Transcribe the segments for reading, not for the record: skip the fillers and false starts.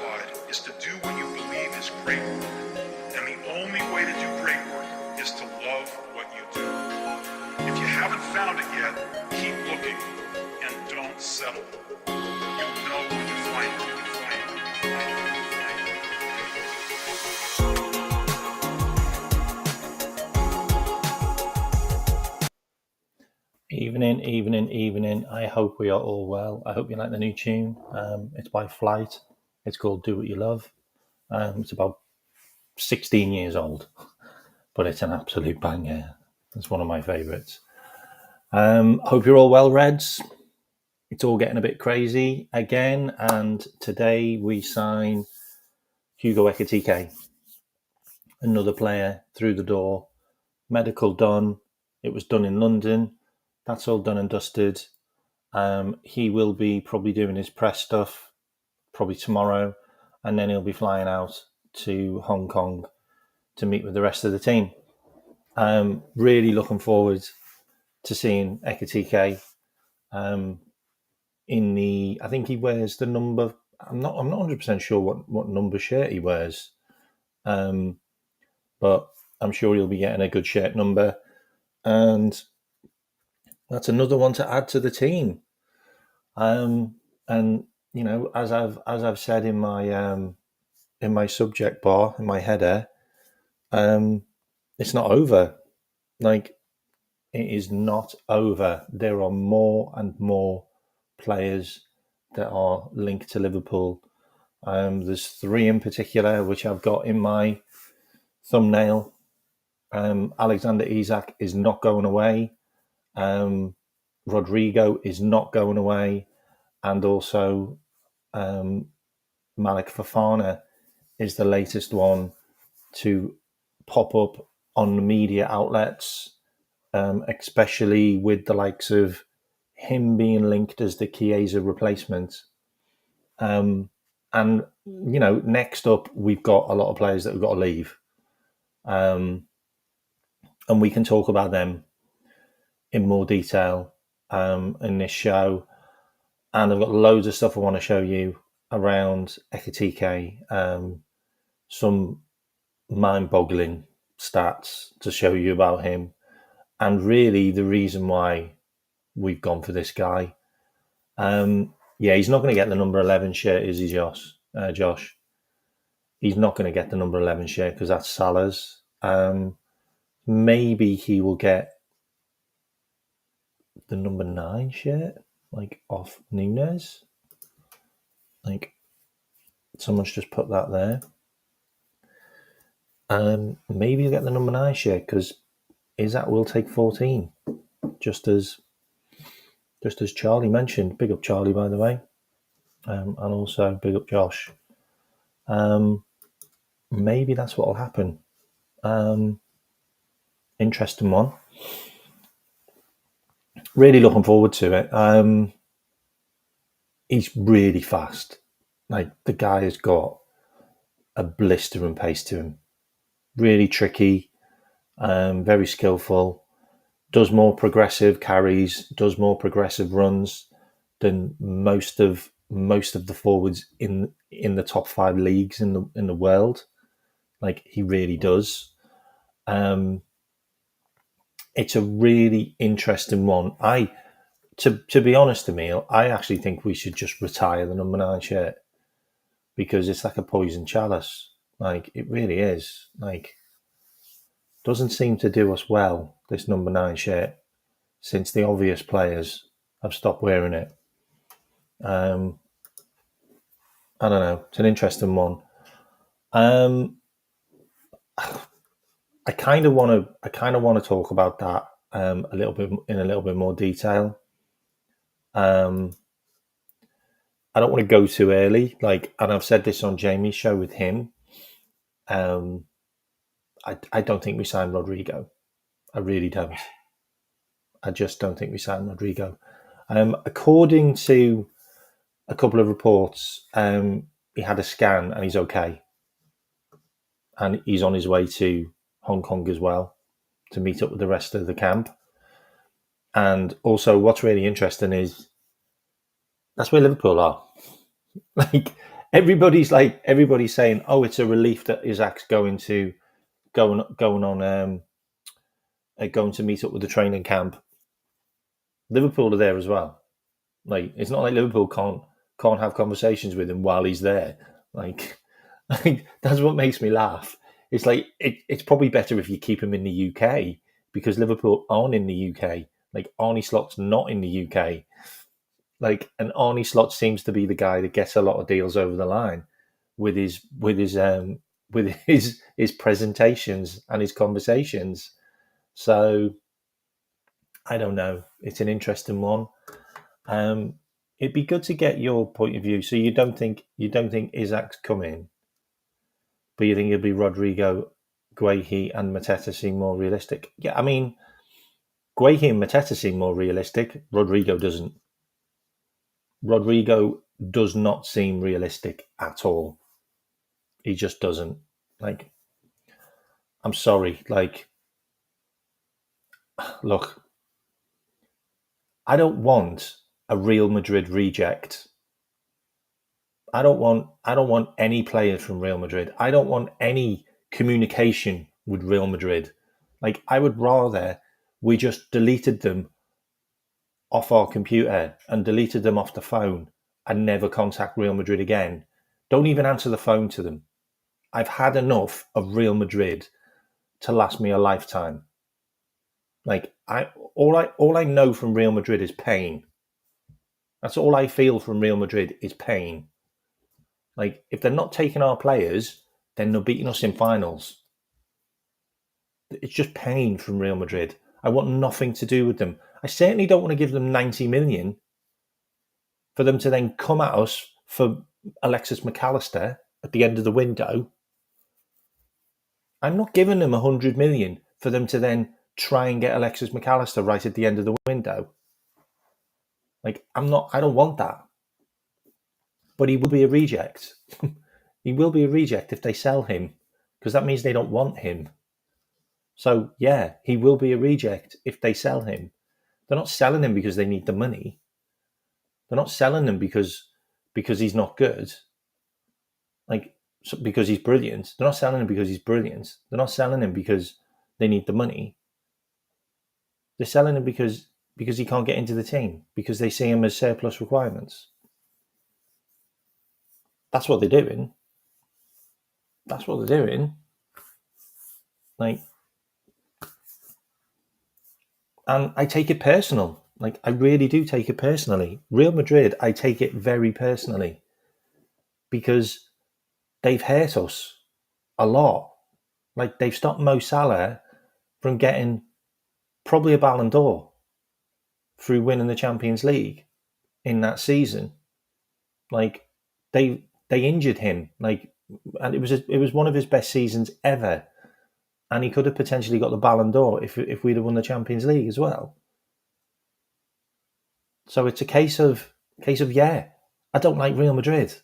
satisfied is to do what you believe is great work. And the only way to do great work is to love what you do. If you haven't found it yet, keep looking and don't settle. You'll know when you find it. Evening. I hope we are all well. I hope you like the new tune. It's by Flight. It's called Do What You Love. It's about 16 years old, but it's an absolute banger. It's one of my favourites. Hope you're all well, Reds. It's all getting a bit crazy again, and today we sign Hugo Ekitike, another player through the door. Medical done. It was done in London. That's all done and dusted. He will be probably doing his press stuff probably tomorrow, and then he'll be flying out to Hong Kong to meet with the rest of the team. Really looking forward to seeing Ekitike. I think he wears the number. I'm not 100% sure what number shirt he wears, but I'm sure he'll be getting a good shirt number, and that's another one to add to the team. And you know, as I've said in my subject bar, in my header, it's not over. Like, it is not over. There are more and more players that are linked to Liverpool. There's three in particular which I've got in my thumbnail. Alexander Isak is not going away. Rodrigo is not going away. And also Malik Fofana is the latest one to pop up on the media outlets, especially with the likes of him being linked as the Chiesa replacement. And, you know, next up, we've got a lot of players that have got to leave. And we can talk about them in more detail in this show. And I've got loads of stuff I want to show you around Ekitike, some mind-boggling stats to show you about him, and really the reason why we've gone for this guy. Yeah, he's not going to get the number 11 shirt, is he, Josh? He's not going to get the number 11 shirt because that's Salah's. Maybe he will get the number 9 shirt, like off Nunez. Like, someone's just put that there. Maybe he'll get the number 9 shirt because Isak will take 14, just as Charlie mentioned. Big up Charlie, by the way, and also big up Josh. Maybe that's what will happen. Interesting one. Really looking forward to it. He's really fast. Like, the guy has got a blistering pace to him. Really tricky, very skillful. Does more progressive carries, does more progressive runs than most of the forwards in the top 5 leagues in the world. Like, he really does. It's a really interesting one. To be honest, Emil, I actually think we should just retire the number 9 shirt because it's like a poison chalice. Like, it really is. Like, doesn't seem to do us well, this number 9 shirt, since the obvious players have stopped wearing it. I don't know. It's an interesting one. I kind of want to talk about that a little bit more detail. I don't want to go too early, and I've said this on Jamie's show with him. I don't think we signed Rodrigo. I really don't. I just don't think we signed Rodrigo. According to a couple of reports, he had a scan and he's okay. And he's on his way to Hong Kong as well to meet up with the rest of the camp. And also, what's really interesting is that's where Liverpool are. Like, everybody's saying, oh, it's a relief that Isaac's going to meet up with the training camp. Liverpool are there as well. Like, it's not like Liverpool can't have conversations with him while he's there. Like, that's what makes me laugh. It's like it's probably better if you keep him in the UK because Liverpool aren't in the UK. Like, Arnie Slot's not in the UK. Like, and Arnie Slot seems to be the guy that gets a lot of deals over the line with his presentations and his conversations. So I don't know. It's an interesting one. It'd be good to get your point of view. So you don't think Isaac's coming, but you think it'll be Rodrigo, Guehi, and Mateta seem more realistic? Yeah, I mean, Guehi and Mateta seem more realistic. Rodrigo doesn't. Rodrigo does not seem realistic at all. He just doesn't. Like, I'm sorry. Like, look, I don't want a Real Madrid reject. I don't want any players from Real Madrid. I don't want any communication with Real Madrid. Like, I would rather we just deleted them off our computer and deleted them off the phone and never contact Real Madrid again. Don't even answer the phone to them. I've had enough of Real Madrid to last me a lifetime. Like, all I know from Real Madrid is pain. That's all I feel from Real Madrid is pain. Like, if they're not taking our players, then they're beating us in finals. It's just pain from Real Madrid. I want nothing to do with them. I certainly don't want to give them 90 million for them to then come at us for Alexis McAllister at the end of the window. I'm not giving them 100 million for them to then try and get Alexis McAllister right at the end of the window. Like, I don't want that. But he will be a reject. He will be a reject if they sell him, because that means they don't want him. So, yeah, he will be a reject if they sell him. They're not selling him because they need the money. They're not selling him because he's not good. Like, because he's brilliant. They're not selling him because he's brilliant. They're not selling him because they need the money. They're selling him because he can't get into the team, because they see him as surplus requirements. That's what they're doing. That's what they're doing. Like, and I take it personal. Like, I really do take it personally. Real Madrid, I take it very personally because they've hurt us a lot. Like, they've stopped Mo Salah from getting probably a Ballon d'Or through winning the Champions League in that season. Like, they injured him. Like, and it was one of his best seasons ever. And he could have potentially got the Ballon d'Or if we'd have won the Champions League as well. So it's a case of yeah, I don't like Real Madrid.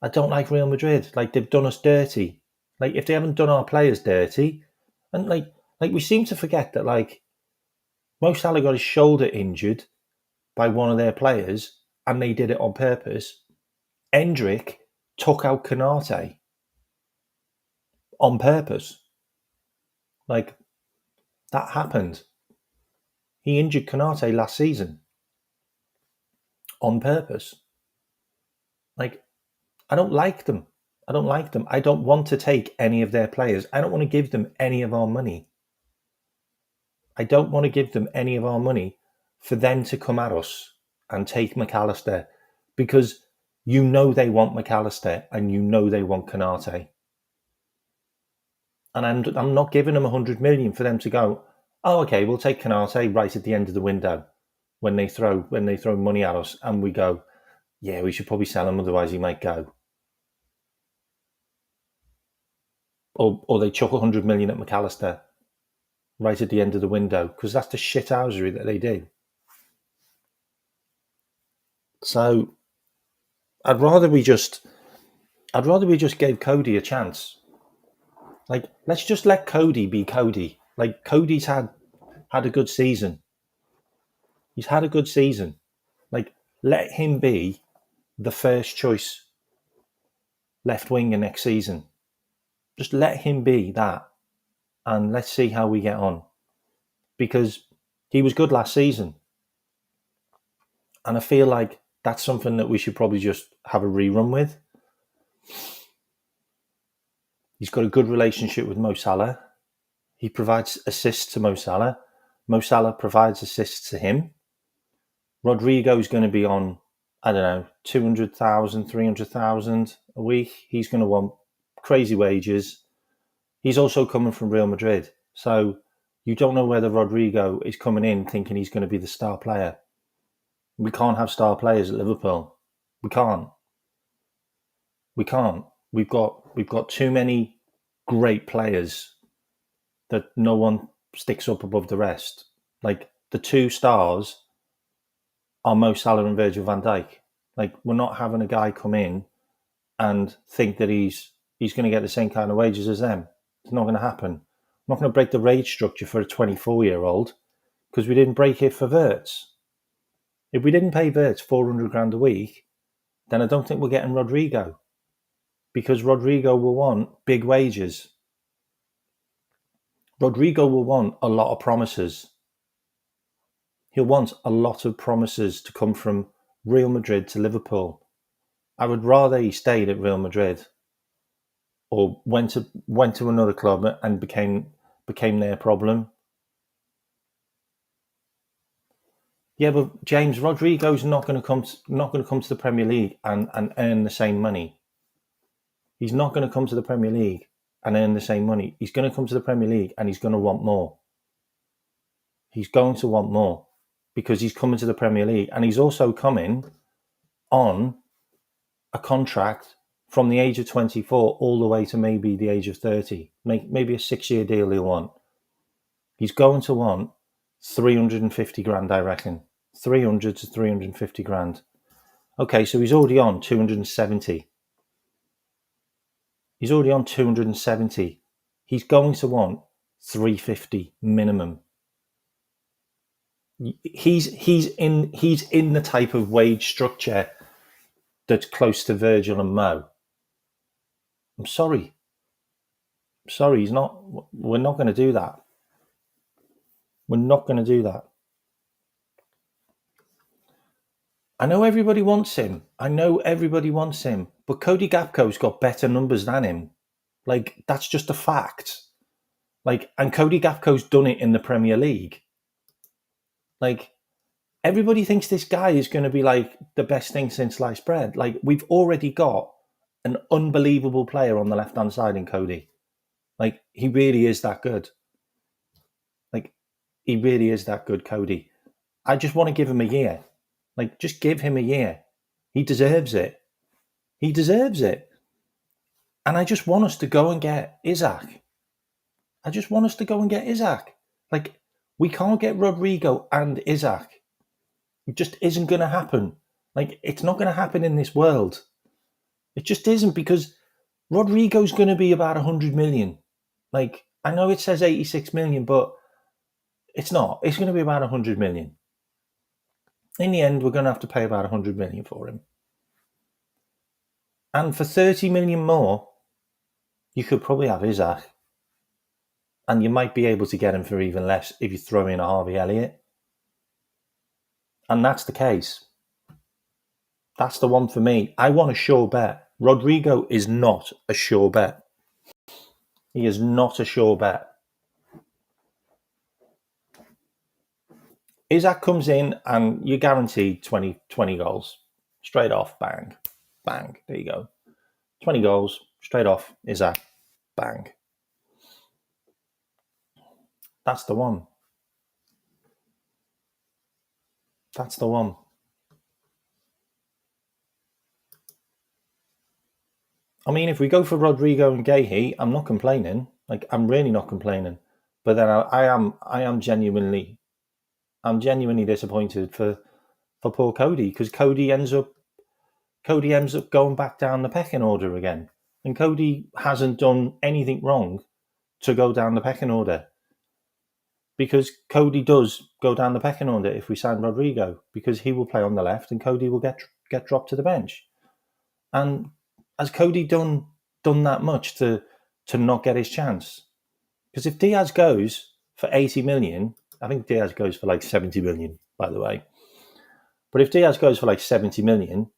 I don't like Real Madrid. Like, they've done us dirty. Like, if they haven't done our players dirty, and like we seem to forget that, like, Mo Salah got his shoulder injured by one of their players, and they did it on purpose. Endrick took out Konate on purpose. Like, that happened. He injured Konate last season on purpose. Like, I don't like them. I don't like them. I don't want to take any of their players. I don't want to give them any of our money. I don't want to give them any of our money for them to come at us and take McAllister, because you know they want McAllister and you know they want Konate. And I'm not giving them 100 million for them to go, oh, okay, we'll take Konate right at the end of the window when they throw money at us, and we go, yeah, we should probably sell him, otherwise he might go. Or they chuck 100 million at McAllister right at the end of the window, because that's the shithousery that they do. So I'd rather we just gave Cody a chance. Like, let's just let Cody be Cody. Like, Cody's had a good season. He's had a good season. Like, let him be the first choice left winger next season. Just let him be that, and let's see how we get on. Because he was good last season. And I feel like that's something that we should probably just have a rerun with. He's got a good relationship with Mo Salah. He provides assists to Mo Salah. Mo Salah provides assists to him. Rodrigo's going to be on, I don't know, 200,000, 300,000 a week. He's going to want crazy wages. He's also coming from Real Madrid. So you don't know whether Rodrigo is coming in thinking he's going to be the star player. We can't have star players at Liverpool. We can't. We can't. We've got too many great players that no one sticks up above the rest. Like, the two stars are Mo Salah and Virgil van Dijk. Like, we're not having a guy come in and think that he's going to get the same kind of wages as them. It's not going to happen. I'm not going to break the wage structure for a 24-year-old because we didn't break it for Wirtz. If we didn't pay Wirtz 400 grand a week, then I don't think we're getting Rodrigo, because Rodrigo will want big wages. Rodrigo will want a lot of promises. He'll want a lot of promises to come from Real Madrid to Liverpool. I would rather he stayed at Real Madrid or went to another club and became their problem. Yeah, but James, Rodrigo's not going to come to the Premier League and earn the same money. He's not going to come to the Premier League and earn the same money. He's going to come to the Premier League and he's going to want more. He's going to want more because he's coming to the Premier League, and he's also coming on a contract from the age of 24 all the way to maybe the age of 30. Maybe a 6-year deal he'll want. He's going to want 350 grand, I reckon. 300 to 350 grand. Okay, so he's already on 270. He's already on 270. He's going to want 350 minimum. He's in the type of wage structure that's close to Virgil and Mo. I'm sorry. He's not. We're not going to do that. We're not going to do that. I know everybody wants him. But Cody Gakpo's got better numbers than him. Like, that's just a fact. Like, and Cody Gakpo's done it in the Premier League. Like, everybody thinks this guy is going to be like the best thing since sliced bread. Like, we've already got an unbelievable player on the left-hand side in Cody. Like, he really is that good. Cody. I just want to give him a year. Like, just give him a year. He deserves it. And I just want us to go and get Isaac. Like, we can't get Rodrigo and Isaac. It just isn't going to happen. Like, it's not going to happen in this world. It just isn't, because Rodrigo's going to be about 100 million. Like, I know it says 86 million, but it's not. It's going to be about 100 million. In the end, we're going to have to pay about 100 million for him. And for 30 million more, you could probably have Isaac. And you might be able to get him for even less if you throw in a Harvey Elliott. And that's the case. That's the one for me. I want a sure bet. Rodrigo is not a sure bet. He is not a sure bet. Isaac comes in and you're guaranteed 20 goals. Straight off, bang. Bang. There you go. 20 goals, straight off, Isaac. Bang. That's the one. I mean, if we go for Rodrigo and Gahey, I'm not complaining. Like, I'm really not complaining. But then I am genuinely disappointed for poor Cody, because Cody ends up going back down the pecking order again. And Cody hasn't done anything wrong to go down the pecking order, because Cody does go down the pecking order if we sign Rodrigo, because he will play on the left and Cody will get dropped to the bench. And has Cody done that much to not get his chance? Because if Diaz goes for 80 million, I think Diaz goes for like 70 million, by the way. But if Diaz goes for like 70 million,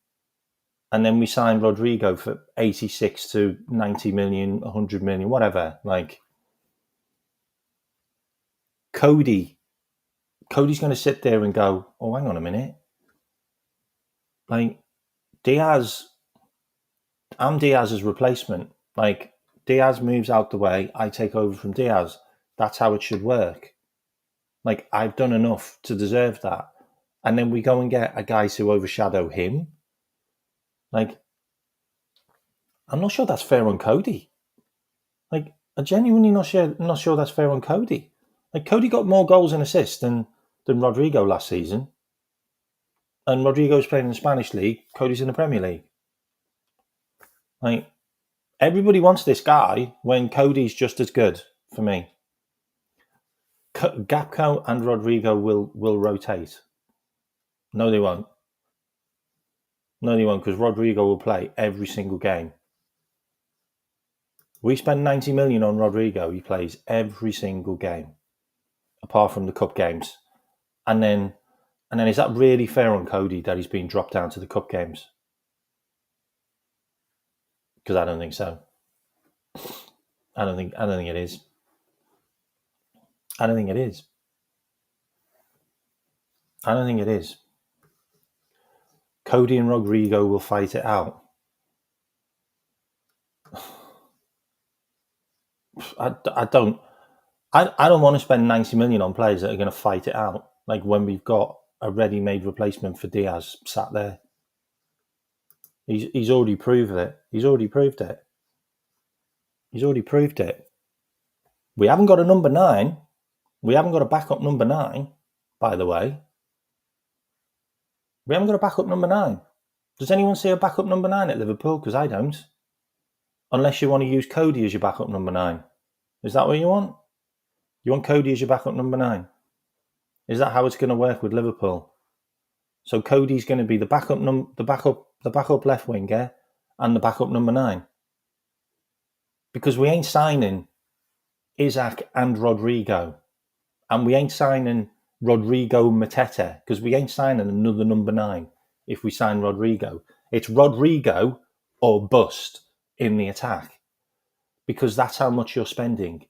and then we sign Rodrigo for 86 to 90 million, 100 million, whatever, like Cody's going to sit there and go, oh, hang on a minute. Like Diaz, I'm Diaz's replacement. Like Diaz moves out the way, I take over from Diaz. That's how it should work. Like I've done enough to deserve that. And then we go and get a guy to overshadow him. Like, I'm not sure that's fair on Cody. Like, I'm genuinely not sure that's fair on Cody. Like, Cody got more goals and assists than Rodrigo last season. And Rodrigo's playing in the Spanish league. Cody's in the Premier League. Like, everybody wants this guy when Cody's just as good for me. Gakpo and Rodrigo will rotate. No, they won't. No, they won't, because Rodrigo will play every single game. We spend 90 million on Rodrigo. He plays every single game, apart from the cup games. And then is that really fair on Cody that he's been dropped down to the cup games? Because I don't think so. I don't think it is. I don't think it is. I don't think it is. Cody and Rodrigo will fight it out. I don't want to spend 90 million on players that are going to fight it out. Like when we've got a ready-made replacement for Diaz sat there. He's already proved it. He's already proved it. We haven't got a number 9. We haven't got a backup number 9, by the way. We haven't got a backup number 9. Does anyone see a backup number 9 at Liverpool? Because I don't. Unless you want to use Cody as your backup number 9. Is that what you want? You want Cody as your backup number 9? Is that how it's going to work with Liverpool? So Cody's going to be the backup left winger and the backup number 9. Because we ain't signing Isaac and Rodrigo. And we ain't signing Rodrigo Mateta, because we ain't signing another number 9 if we sign Rodrigo. It's Rodrigo or bust in the attack, because that's how much you're spending.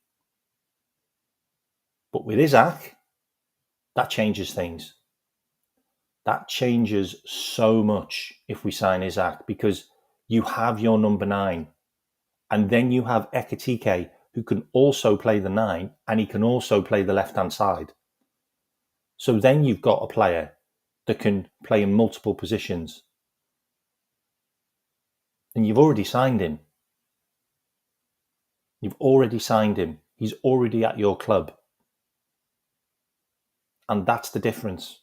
But with Isaac, that changes things. That changes so much if we sign Isaac, because you have your number 9, and then you have Ekitike, who can also play the 9, and he can also play the left-hand side. So then you've got a player that can play in multiple positions. And you've already signed him. He's already at your club. And that's the difference.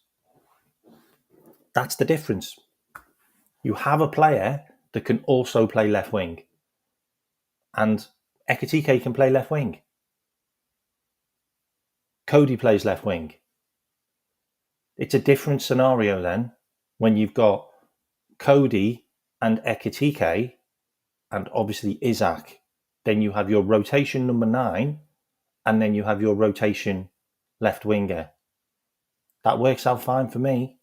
You have a player that can also play left wing. And Ekitike can play left wing. Cody plays left wing. It's a different scenario then when you've got Cody and Ekitike and obviously Isaac. Then you have your rotation number 9 and then you have your rotation left winger. That works out fine for me.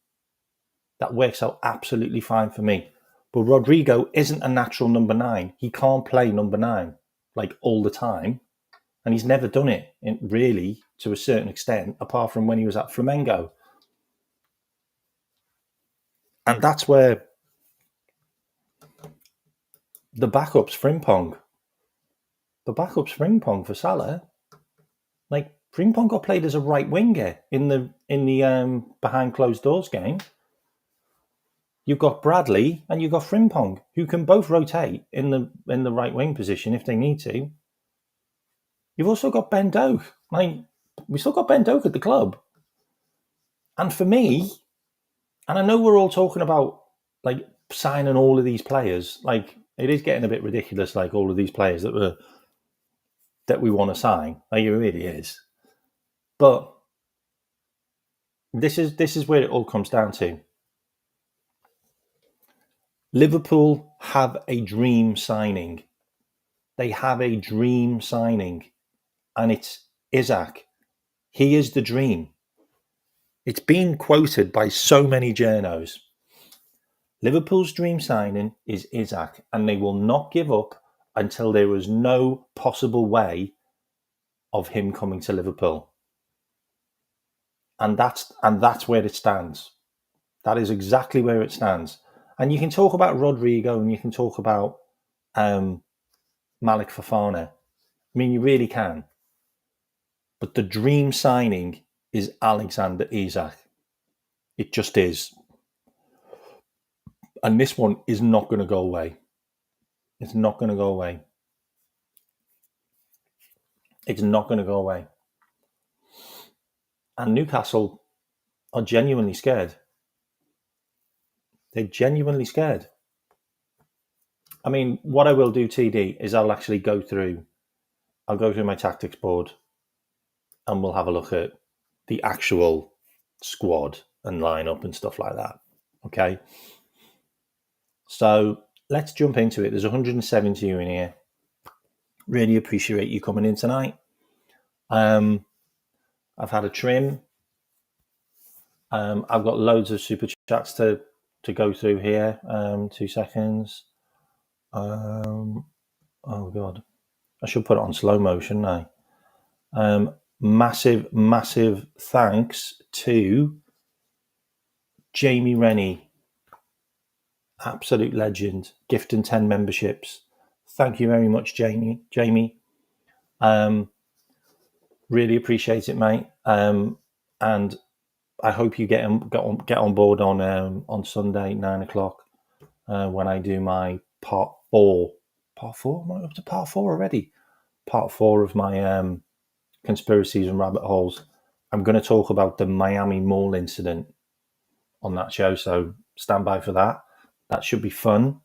That works out absolutely fine for me. But Rodrigo isn't a natural number 9. He can't play number 9 like all the time. And he's never done it really to a certain extent, apart from when he was at Flamengo. And that's where the backup's Frimpong. The backup's Frimpong for Salah. Like Frimpong got played as a right winger in the behind closed doors game. You've got Bradley and you've got Frimpong, who can both rotate in the right wing position if they need to. You've also got Ben Doak. Like we still got Ben Doak at the club. And for me, and I know we're all talking about like signing all of these players, like it is getting a bit ridiculous, like all of these players that we want to sign. Like it really is. But this is where it all comes down to. Liverpool have a dream signing. They have a dream signing, and it's Isaac. He is the dream. It's been quoted by so many journos. Liverpool's dream signing is Isaac, and they will not give up until there is no possible way of him coming to Liverpool. And that's where it stands. That is exactly where it stands. And you can talk about Rodrigo and you can talk about Malik Fofana. I mean, you really can. But the dream signing is Alexander Isak. It just is. And this one is not going to go away. It's not going to go away. It's not going to go away. And Newcastle are genuinely scared. They're genuinely scared. I mean, what I will do, TD, is I'll actually go through my tactics board and we'll have a look at the actual squad and lineup and stuff like that. Okay. So let's jump into it. There's 170 in here. Really appreciate you coming in tonight. I've had a trim. I've got loads of super chats to go through here. 2 seconds. Oh God, I should put it on slow motion now. Massive thanks to Jamie Rennie, absolute legend, gifting 10 memberships. Thank you very much, Jamie. Really appreciate it, mate. And I hope you get on board on Sunday 9:00 when I do my part 4. Part 4? Am I up to part 4 already? Part 4 of my conspiracies and rabbit holes. I'm going to talk about the Miami Mall incident on that show, so stand by for that. That should be fun.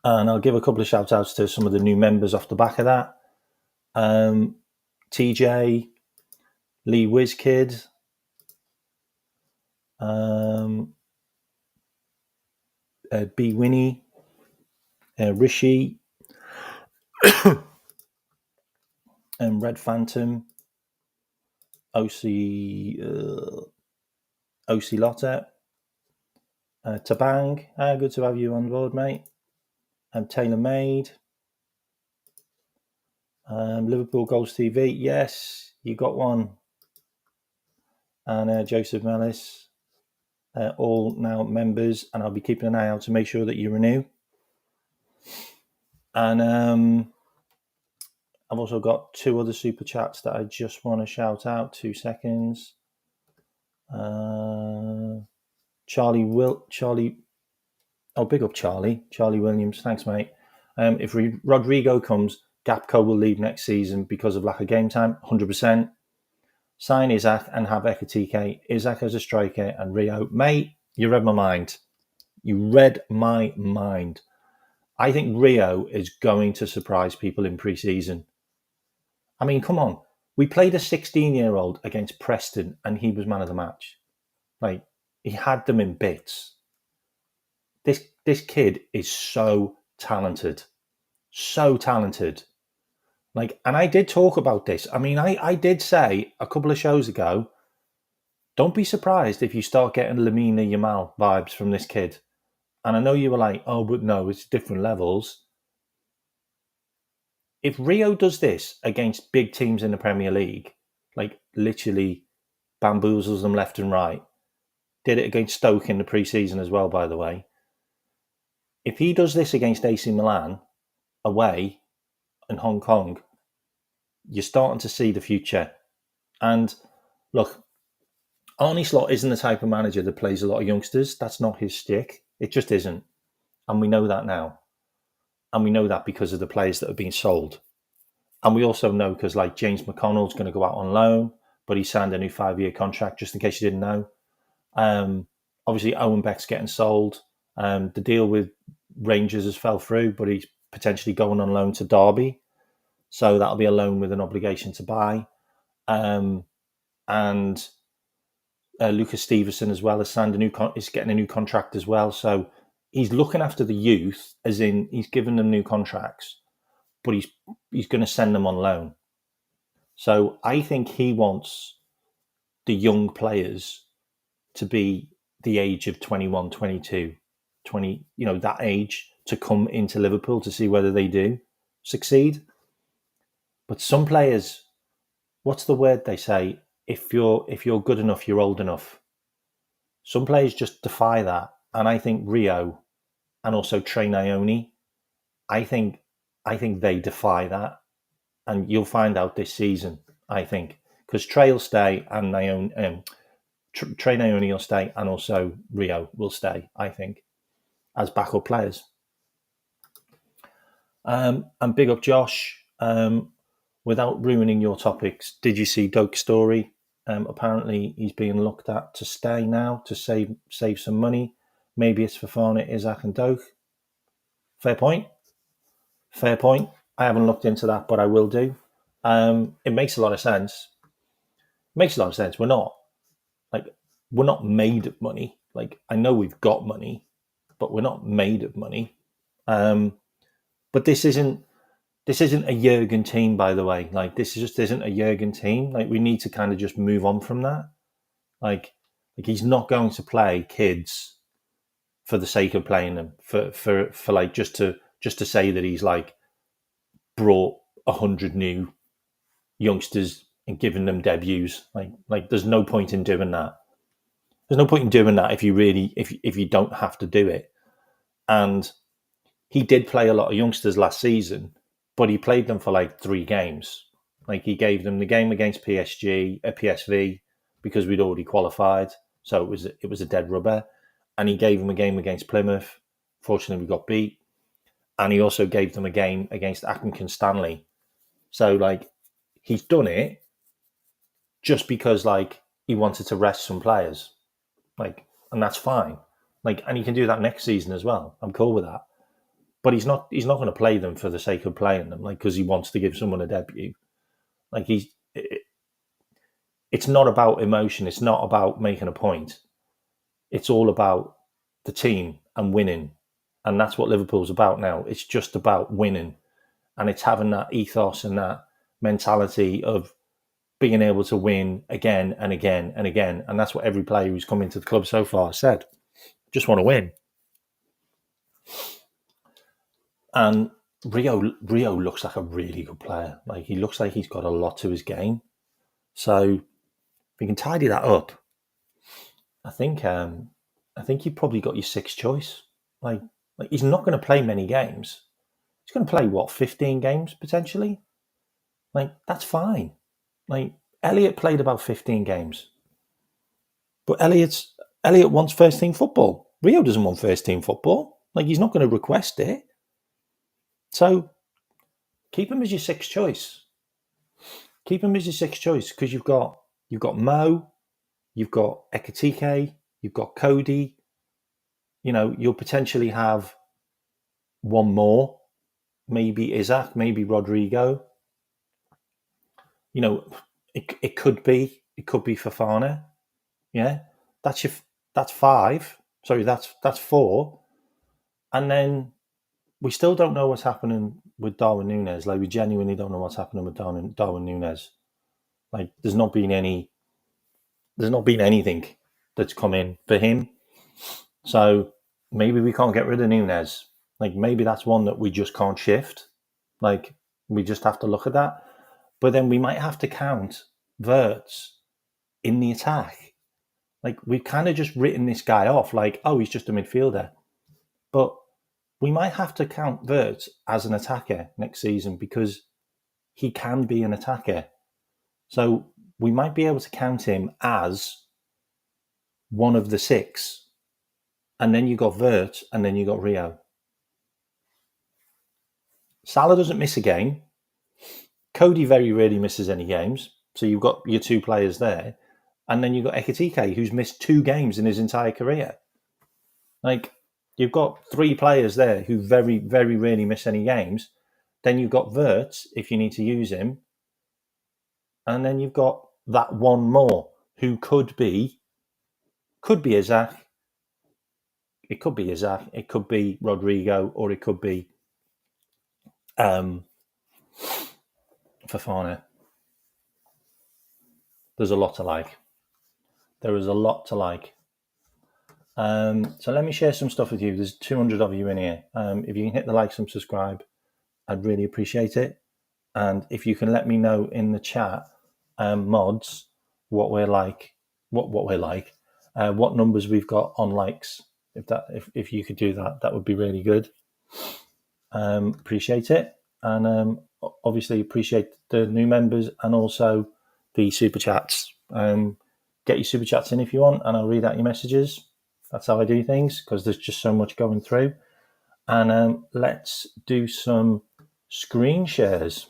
And I'll give a couple of shout outs to some of the new members off the back of that. TJ, Lee Wizkid, B Winnie, Rishi, and Red Phantom, OC Lotta, Tabang, good to have you on board, mate. Taylor Made, Liverpool Goals TV, yes, you got one. And Joseph Mellis, all now members, and I'll be keeping an eye out to make sure that you renew. And I've also got 2 other super chats that I just want to shout out. 2 seconds. Charlie. Oh, big up Charlie Williams. Thanks, mate. If Rodrigo comes, Gapco will leave next season because of lack of game time. 100%. Sign Isaac and have Ekatike. Isaac as a striker and Rio. Mate, you read my mind. I think Rio is going to surprise people in pre-season. I mean, come on. We played a 16-year-old against Preston and he was man of the match. Like, he had them in bits. This kid is so talented. So talented. Like, and I did talk about this. I mean, I did say a couple of shows ago, don't be surprised if you start getting Lamine Yamal vibes from this kid. And I know you were like, oh, but no, it's different levels. If Rio does this against big teams in the Premier League, like literally bamboozles them left and right, did it against Stoke in the pre-season as well, by the way. If he does this against AC Milan away in Hong Kong, you're starting to see the future. And look, Arne Slot isn't the type of manager that plays a lot of youngsters. That's not his shtick. It just isn't. And we know that now. And we know that because of the players that have been sold. And we also know because like James McConnell's going to go out on loan, but he signed a new 5-year contract, just in case you didn't know. Obviously, Owen Beck's getting sold. The deal with Rangers has fell through, but he's potentially going on loan to Derby. So that'll be a loan with an obligation to buy. And Lucas Stevenson as well has signed is getting a new contract as well. So he's looking after the youth, as in he's giving them new contracts, but he's going to send them on loan. So I think he wants the young players to be the age of 21, 22, 20, that age, to come into Liverpool to see whether they do succeed. But some players, what's the word they say? If you're good enough, you're old enough. Some players just defy that. And I think Rio and also Trey Ione, I think they defy that. And you'll find out this season, I think. Because Trey will stay and Trey Ione will stay, and also Rio will stay, I think, as backup players. And big up Josh. Without ruining your topics, did you see Doke's story? Apparently, he's being looked at to stay now to save some money. Maybe it's Fofana, Isak, and Doke. Fair point. I haven't looked into that, but I will do. It makes a lot of sense. We're not made of money. Like, I know we've got money, but we're not made of money. But this isn't a Jurgen team, by the way. Like, this just isn't a Jurgen team. Like, we need to kind of just move on from that. Like he's not going to play kids for the sake of playing them, for like just to say that he's like brought 100 new youngsters and given them debuts. Like there's no point in doing that. There's no point in doing that if you don't have to do it. And he did play a lot of youngsters last season, but he played them for like 3 games. Like, he gave them the game against PSV, because we'd already qualified, so it was a dead rubber. And he gave them a game against Plymouth. Fortunately, we got beat. And he also gave them a game against Accrington Stanley. So, like, he's done it just because, like, he wanted to rest some players. Like, and that's fine. Like, and he can do that next season as well. I'm cool with that. But he's not going to play them for the sake of playing them, like, because he wants to give someone a debut. Like, it's not about emotion. It's not about making a point. It's all about the team and winning. And that's what Liverpool's about now. It's just about winning. And it's having that ethos and that mentality of being able to win again and again and again. And that's what every player who's come into the club so far said. Just want to win. And Rio looks like a really good player. Like, he looks like he's got a lot to his game. So if we can tidy that up, I think you've probably got your 6th choice. Like he's not going to play many games. He's going to play 15 games potentially. Like, that's fine. Like, Elliot played about 15 games, but Elliot wants first team football. Rio doesn't want first team football. Like, he's not going to request it. So keep him as your 6th choice. Because you've got Mo, you've got Ekitike, you've got Cody. You'll potentially have one more, maybe Isak, maybe Rodrigo. It could be Fofana. Yeah, that's 5. Sorry, that's 4. And then we still don't know what's happening with Darwin Núñez. Like, we genuinely don't know what's happening with Darwin Núñez. Like, there's not been anything that's come in for him. So maybe we can't get rid of Núñez. Like, maybe that's one that we just can't shift. Like, we just have to look at that. But then we might have to count Wirtz in the attack. Like, we've kind of just written this guy off like, oh, he's just a midfielder. But we might have to count Wirtz as an attacker next season, because he can be an attacker. So we might be able to count him as one of the 6. And then you got Wirtz, and then you got Rio. Salah doesn't miss a game. Cody very rarely misses any games. So you've got your 2 players there. And then you've got Ekitike, who's missed 2 games in his entire career. Like, you've got 3 players there who very, very rarely miss any games. Then you've got Wirtz, if you need to use him. And then you've got that one more who could be Isak. It could be Isaac, it could be Rodrigo, or it could be Fofana. There's a lot to like. There is a lot to like. So let me share some stuff with you. There's 200 of you in here. If you can hit the like and subscribe, I'd really appreciate it. And if you can let me know in the chat, mods, what we're like, what numbers we've got on likes. If you could do that, that would be really good. Appreciate it, and obviously appreciate the new members and also the super chats. Get your super chats in if you want, and I'll read out your messages. That's how I do things because there's just so much going through. And let's do some screen shares.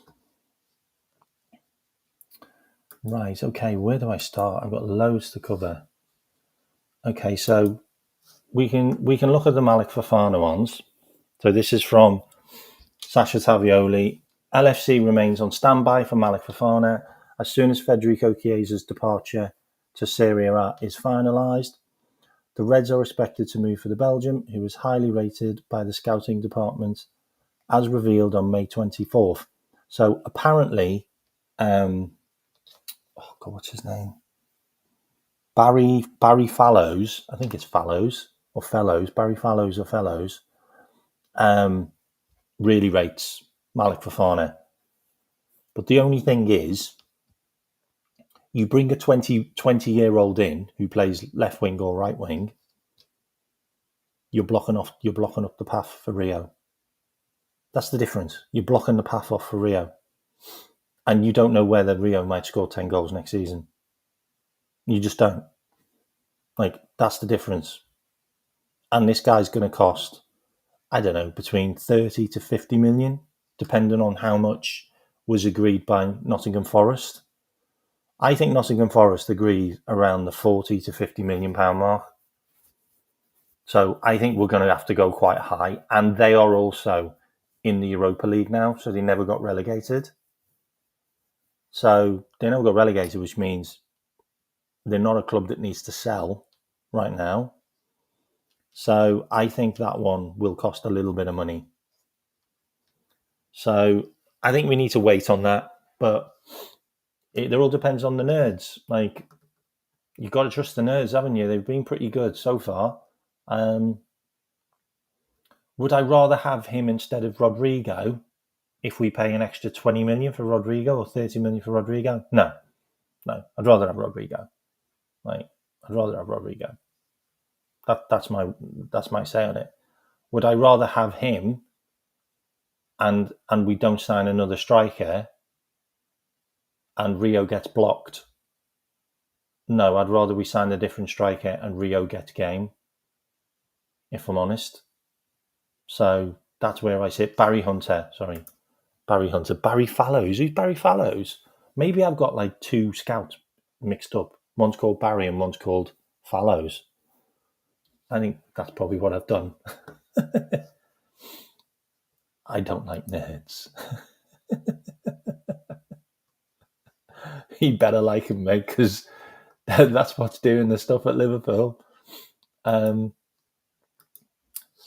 Right, okay, where do I start? I've got loads to cover. Okay, so we can look at the Malik Fofana ones. So this is from Sasha Tavioli. LFC remains on standby for Malik Fofana as soon as Federico Chiesa's departure to Serie A is finalised. The Reds are expected to move for the Belgian, who was highly rated by the scouting department, as revealed on May 24th. So apparently, what's his name? Barry Fallows, I think it's Fallows or Fellows, Barry Fallows or Fellows, really rates Malik Fofana. But the only thing is, you bring a 20-year-old in who plays left wing or right wing, you're blocking up the path for Rio. That's the difference. You're blocking the path off for Rio. And you don't know whether Rio might score 10 goals next season. You just don't. Like, that's the difference. And this guy's going to cost, I don't know, between 30 to 50 million, depending on how much was agreed by Nottingham Forest. I think Nottingham Forest agreed around the 40 to 50 million pound mark. So I think we're going to have to go quite high. And they are also in the Europa League now, so they never got relegated. So they never got relegated, which means they're not a club that needs to sell right now. So I think that one will cost a little bit of money. So I think we need to wait on that. But it all depends on the nerds. Like, you've got to trust the nerds, haven't you? They've been pretty good so far. Would I rather have him instead of Rodrigo if we pay an extra 20 million for Rodrigo or 30 million for Rodrigo? No. I'd rather have Rodrigo. I'd rather have Rodrigo. That's my say on it. Would I rather have him and we don't sign another striker and Rio gets blocked? No, I'd rather we sign a different striker and Rio gets game, if I'm honest. So that's where I sit. Barry Fallows. Who's Barry Fallows? Maybe I've got like two scouts mixed up. One's called Barry and one's called Fallows. I think that's probably what I've done. I don't like nerds. You better like him, mate, because that's what's doing the stuff at Liverpool. So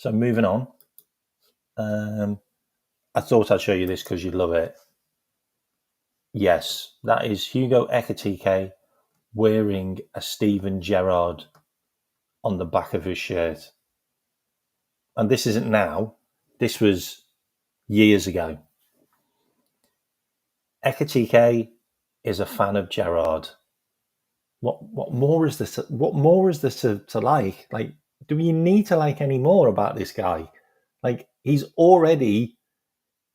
moving on. I thought I'd show you this because you'd love it. Yes, that is Hugo Ekitike wearing a Steven Gerrard on the back of his shirt. And this isn't now. This was years ago. Ekitike is a fan of Gerrard. What more is this? What more is this to like? Like, do we need to like any more about this guy? Like, he's already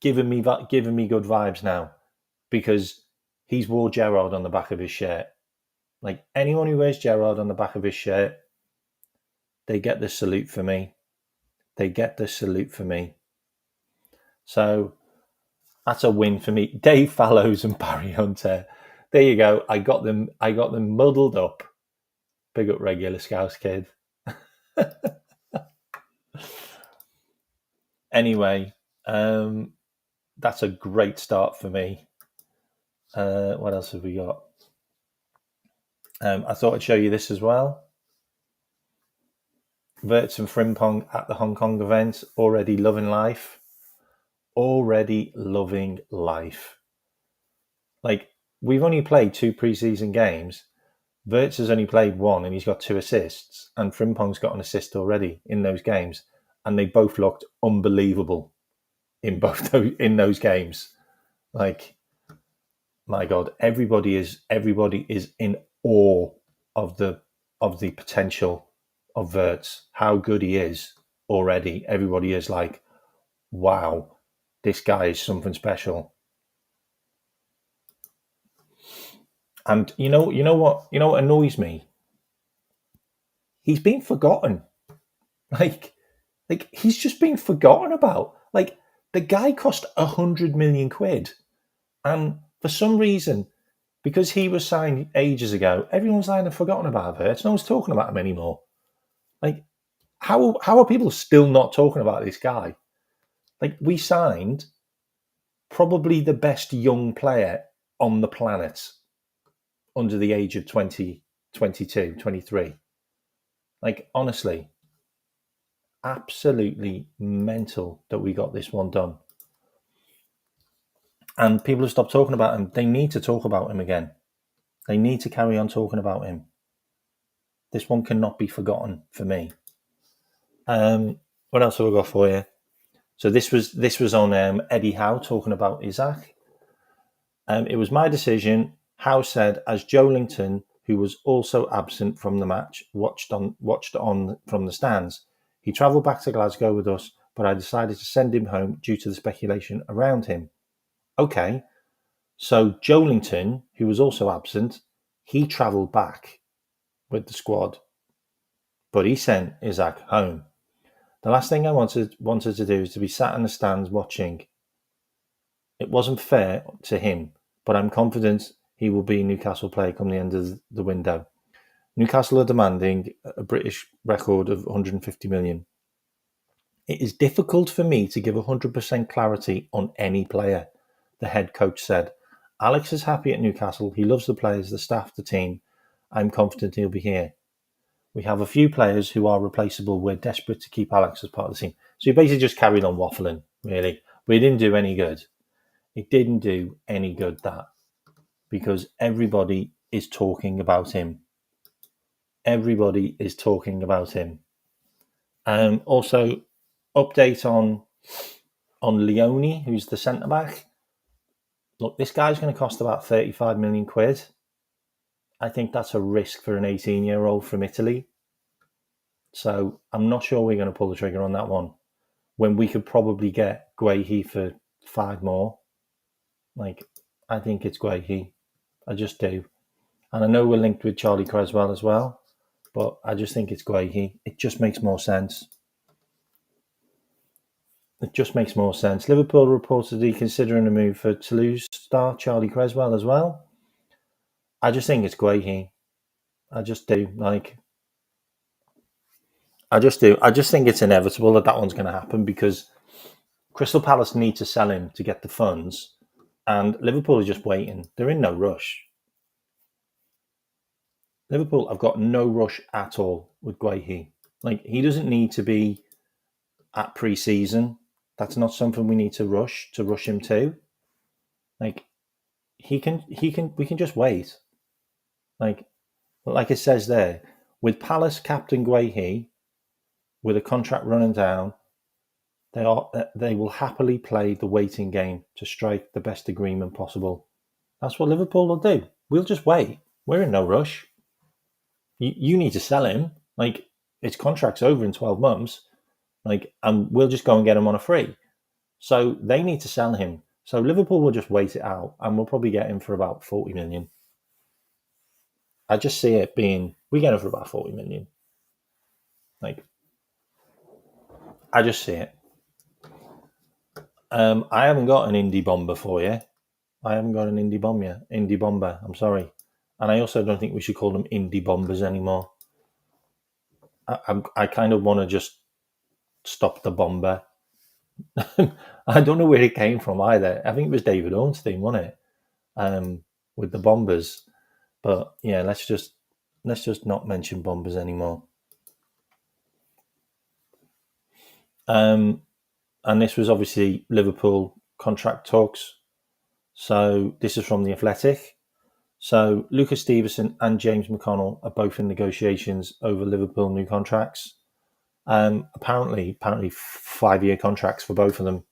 giving me good vibes now because he's wore Gerrard on the back of his shirt. Like, anyone who wears Gerrard on the back of his shirt, they get the salute for me. So that's a win for me. Dave Fallows and Barry Hunter. There you go. I got them muddled up. Big up regular Scouts kid. Anyway, that's a great start for me. What else have we got? I thought I'd show you this as well. Verts and Frimpong at the Hong Kong event, already loving life. Already loving life. Like, we've only played 2 preseason games. Verts has only played 1 and he's got 2 assists, and Frimpong's got an assist already in those games, and they both looked unbelievable in those games. Like, my God, everybody is in awe of the potential of Verts, how good he is already. Everybody is like, wow, this guy is something special. And you know what annoys me? He's been forgotten. Like he's just been forgotten about. Like, the guy cost 100 million quid, and for some reason, because he was signed ages ago, everyone's kind of forgotten about it. No one's talking about him anymore. Like, how are people still not talking about this guy? Like, we signed probably the best young player on the planet under the age of 20, 22, 23. Like, honestly, absolutely mental that we got this one done. And people have stopped talking about him. They need to talk about him again. They need to carry on talking about him. This one cannot be forgotten for me. What else have I got for you? So this was on Eddie Howe talking about Isaac. It was my decision, Howe said, as Joelinton, who was also absent from the match, watched on from the stands. He travelled back to Glasgow with us, but I decided to send him home due to the speculation around him. Okay, so Joelinton, who was also absent, he travelled back with the squad, but he sent Isaac home. The last thing I wanted to do is to be sat in the stands watching. It wasn't fair to him, but I'm confident he will be a Newcastle player come the end of the window. Newcastle are demanding a British record of 150 million. It is difficult for me to give 100% clarity on any player, the head coach said. Alex is happy at Newcastle. He loves the players, the staff, the team. I'm confident he'll be here. We have a few players who are replaceable. We're desperate to keep Alex as part of the team. So he basically just carried on waffling, really. But it didn't do any good. It didn't do any good, that, because everybody is talking about him. Everybody is talking about him. Also, update on Leone, who's the centre back. Look, this guy's going to cost about 35 million quid. I think that's a risk for an 18-year-old from Italy. So I'm not sure we're going to pull the trigger on that one, when we could probably get Guehi for 5 more. Like, I think it's Guehi. I just do. And I know we're linked with Charlie Creswell as well, but I just think it's Guehi. It just makes more sense. It just makes more sense. Liverpool reportedly considering a move for Toulouse star Charlie Creswell as well. I just think it's Guehi. I just do. I just do. I just think it's inevitable that one's going to happen, because Crystal Palace need to sell him to get the funds, and Liverpool are just waiting. They're in no rush. Liverpool have got no rush at all with Guehi. Like, he doesn't need to be at pre-season. That's not something we need to rush him to. Like, we can just wait. Like it says there, with Palace captain Guehi, with a contract running down, they will happily play the waiting game to strike the best agreement possible. That's what Liverpool will do. We'll just wait. We're in no rush. You need to sell him. Like, his contract's over in 12 months. Like, and we'll just go and get him on a free. So they need to sell him. So Liverpool will just wait it out, and we'll probably get him for about 40 million. I just see it being, we get him for about 40 million. Like, I just see it. I haven't got an indie bomber for you. I haven't got an indie bomber. I'm sorry. And I also don't think we should call them indie bombers anymore. I kind of want to just stop the bomber. I don't know where it came from either. I think it was David Ornstein, wasn't it? With the bombers. But yeah, let's just not mention bombers anymore. And this was obviously Liverpool contract talks. So this is from The Athletic. So Lucas Stevenson and James McConnell are both in negotiations over Liverpool new contracts. Apparently 5-year contracts for both of them.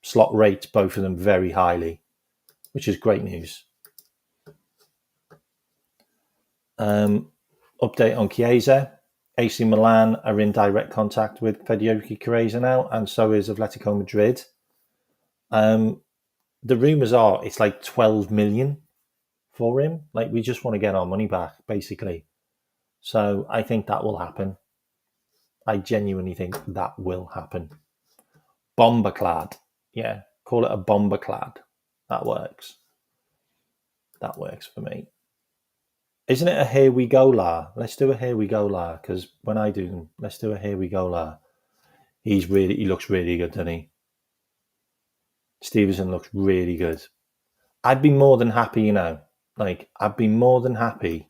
Slot rates both of them very highly, which is great news. Update on Chiesa. AC Milan are in direct contact with Federico Chiesa now, and so is Atletico Madrid. The rumours are it's like 12 million for him. Like, we just want to get our money back, basically. So I think that will happen. I genuinely think that will happen. Bomberclad. Yeah, call it a bomberclad. That works. That works for me. Isn't it a here we go la? Let's do a here we go la, because when I do them, let's do a here we go la. He looks really good, doesn't he? Stevenson looks really good. I'd be more than happy, I'd be more than happy.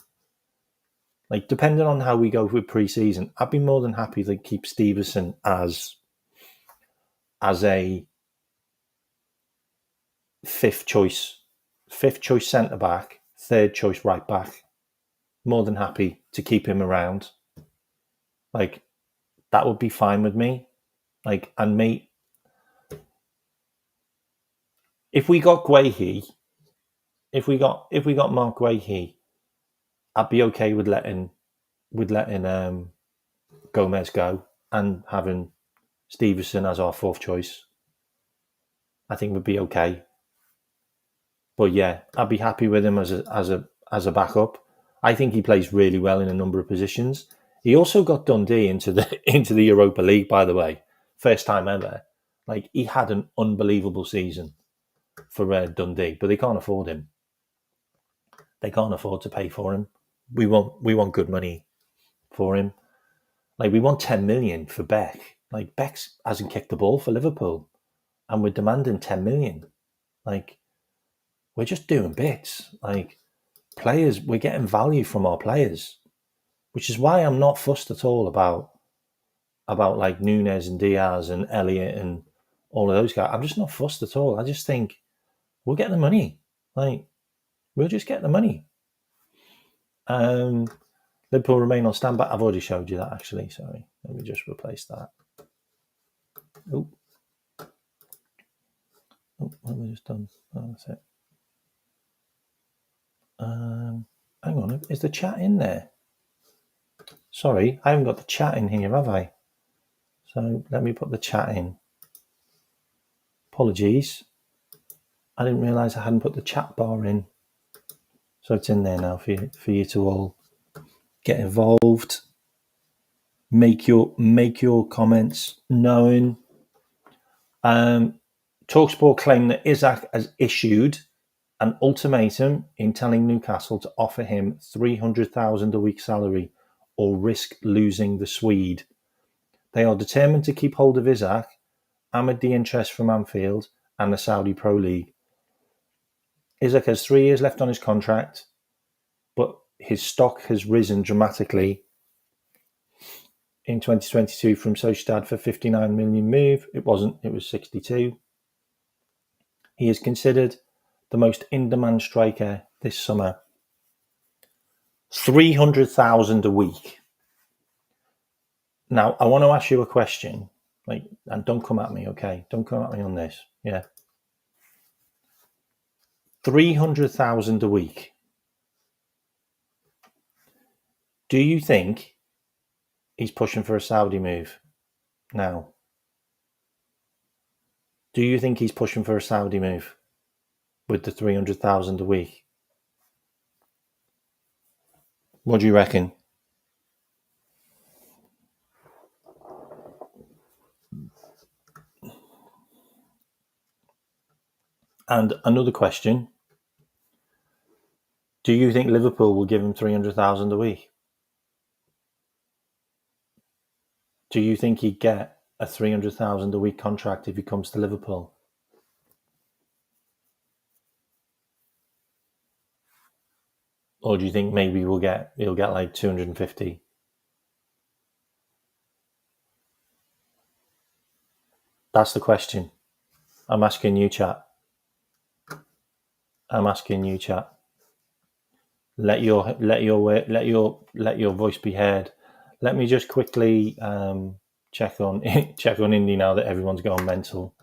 Like, depending on how we go with pre-season, I'd be more than happy to keep Stevenson as a fifth choice centre back, third choice right back. More than happy to keep him around. Like, that would be fine with me. Like, and mate, if we got Guehi, if we got Mark Guehi, I'd be okay with letting Gomez go and having Stevenson as our fourth choice. I think would be okay. But yeah, I'd be happy with him as a backup. I think he plays really well in a number of positions. He also got Dundee into the Europa League, by the way, first time ever. Like, he had an unbelievable season for Dundee, but they can't afford him. They can't afford to pay for him. We want good money for him. Like, we want 10 million for Beck. Like, Beck hasn't kicked the ball for Liverpool, and we're demanding 10 million. Like, we're just doing bits. Like, players, we're getting value from our players, which is why I'm not fussed at all about like Nunes and Diaz and Elliott and all of those guys. I'm just not fussed at all. I just think we'll get the money. Like, we'll just get the money. Liverpool remain on standby. I've already showed you that, actually. Sorry. Let me just replace that. Oh, what have we just done? Oh, that's it. Hang on. Is the chat in there? Sorry, I haven't got the chat in here, have I? So let me put the chat in. Apologies. I didn't realise I hadn't put the chat bar in. So it's in there now for you to all get involved. Make your comments known. TalkSport claim that Isaac has issued an ultimatum in telling Newcastle to offer him $300,000 a week salary or risk losing the Swede. They are determined to keep hold of Isaac amid the interest from Anfield and the Saudi Pro League. Isaac has 3 years left on his contract, but his stock has risen dramatically in 2022 from Sociedad for 59 million move. It wasn't, it was 62. He is considered the most in-demand striker this summer. 300,000 a week. Now, I want to ask you a question, and don't come at me, okay? Don't come at me on this, yeah? 300,000 a week. Do you think he's pushing for a Saudi move now? Do you think he's pushing for a Saudi move with the 300,000 a week? What do you reckon? And another question. Do you think Liverpool will give him 300,000 a week? Do you think he'd get a 300,000 a week contract if he comes to Liverpool? Or do you think maybe he'll get like 250? That's the question. I'm asking you, chat. Let your voice be heard. Let me just quickly check on Indy now that everyone's gone mental.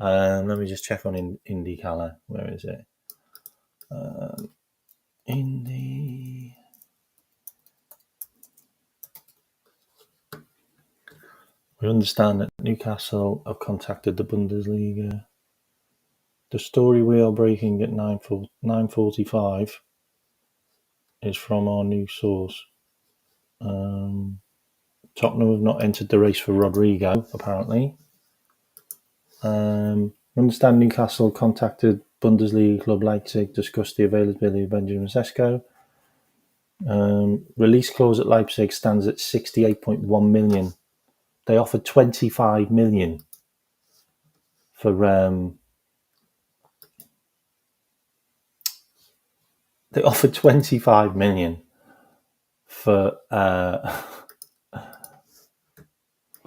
Let me just check on Indy Colour. Where is it? Indy. We understand that Newcastle have contacted the Bundesliga. The story we are breaking at 9:45 is from our new source. Tottenham have not entered the race for Rodrigo, apparently. We understand Newcastle contacted Bundesliga club Leipzig, discussed the availability of Benjamin Sesko. Release clause at Leipzig stands at 68.1 million. They offered 25 million for they offered 25 million for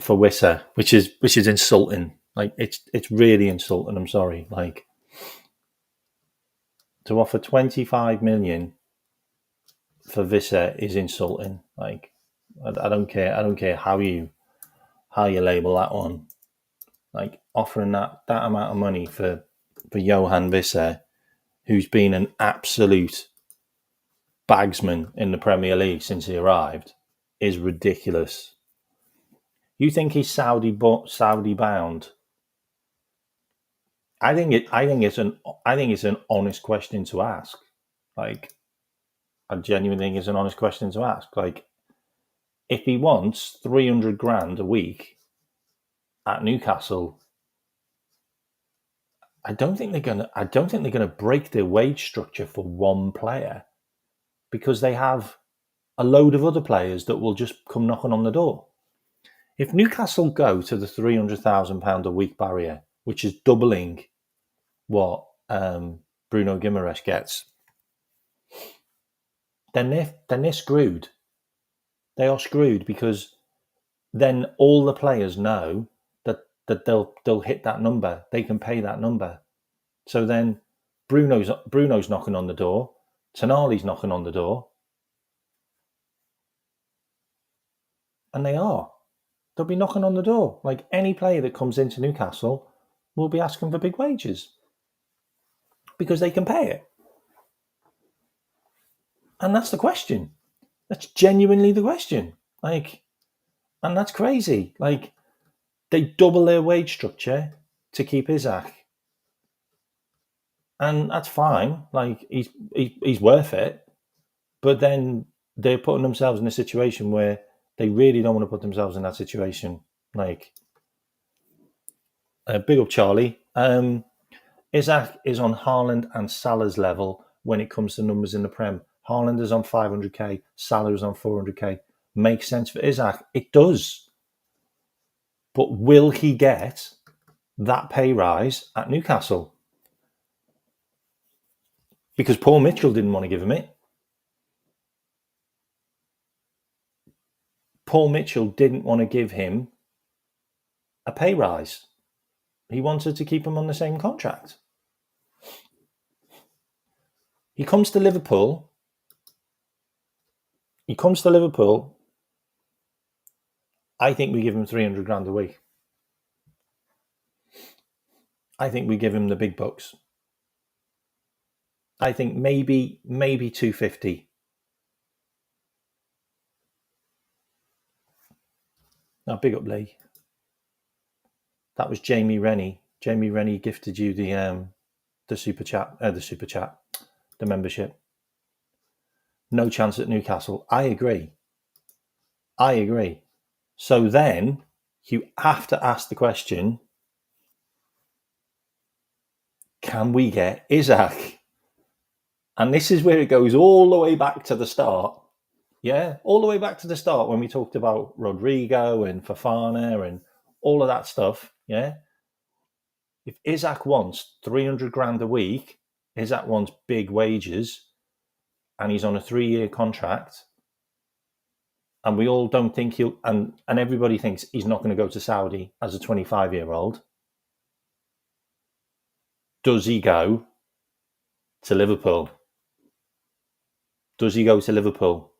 Wissa, which is insulting. Like it's really insulting. I'm sorry. Like to offer 25 million for Wissa is insulting. Like I don't care. I don't care how you label that one. Like offering that amount of money for Johan Wissa, who's been an absolute bagsman in the Premier League since he arrived, is ridiculous. You think he's Saudi bound? I think it's an honest question to ask. Like, I genuinely think it's an honest question to ask. Like, if he wants 300 grand a week at Newcastle, I don't think they're gonna break their wage structure for one player, because they have a load of other players that will just come knocking on the door. If Newcastle go to the £300,000 a week barrier, which is doubling what Bruno Guimaraes gets, then they're screwed. They are screwed, because then all the players know that they'll hit that number. They can pay that number. So then Bruno's knocking on the door. Tonali's knocking on the door. And they'll be knocking on the door. Like, any player that comes into Newcastle will be asking for big wages, because they can pay it. And that's the question. That's genuinely the question. Like, and that's crazy. Like, they double their wage structure to keep Isaac. And that's fine. Like, he's worth it. But then they're putting themselves in a situation where they really don't want to put themselves in that situation. Like, big up Charlie. Isaac is on Haaland and Salah's level when it comes to numbers in the Prem. Haaland is on 500k, Salah is on 400k. Makes sense for Isaac. It does. But will he get that pay rise at Newcastle? Because Paul Mitchell didn't want to give him it. Paul Mitchell didn't want to give him a pay rise. He wanted to keep him on the same contract. He comes to Liverpool. I think we give him 300 grand a week. I think we give him the big bucks. I think maybe 250. Now, big up Lee. That was Jamie Rennie. Jamie Rennie gifted you the super chat, the membership. No chance at Newcastle. I agree. So then you have to ask the question, can we get Isaac? And this is where it goes all the way back to the start. Yeah, all the way back to the start when we talked about Rodrigo and Fofana and all of that stuff. Yeah. If Isaac wants 300 grand a week, Isaac wants big wages, and he's on a 3-year contract, and we all don't think he'll, and everybody thinks he's not going to go to Saudi as a 25-year-old. Does he go to Liverpool? Does he go to Liverpool?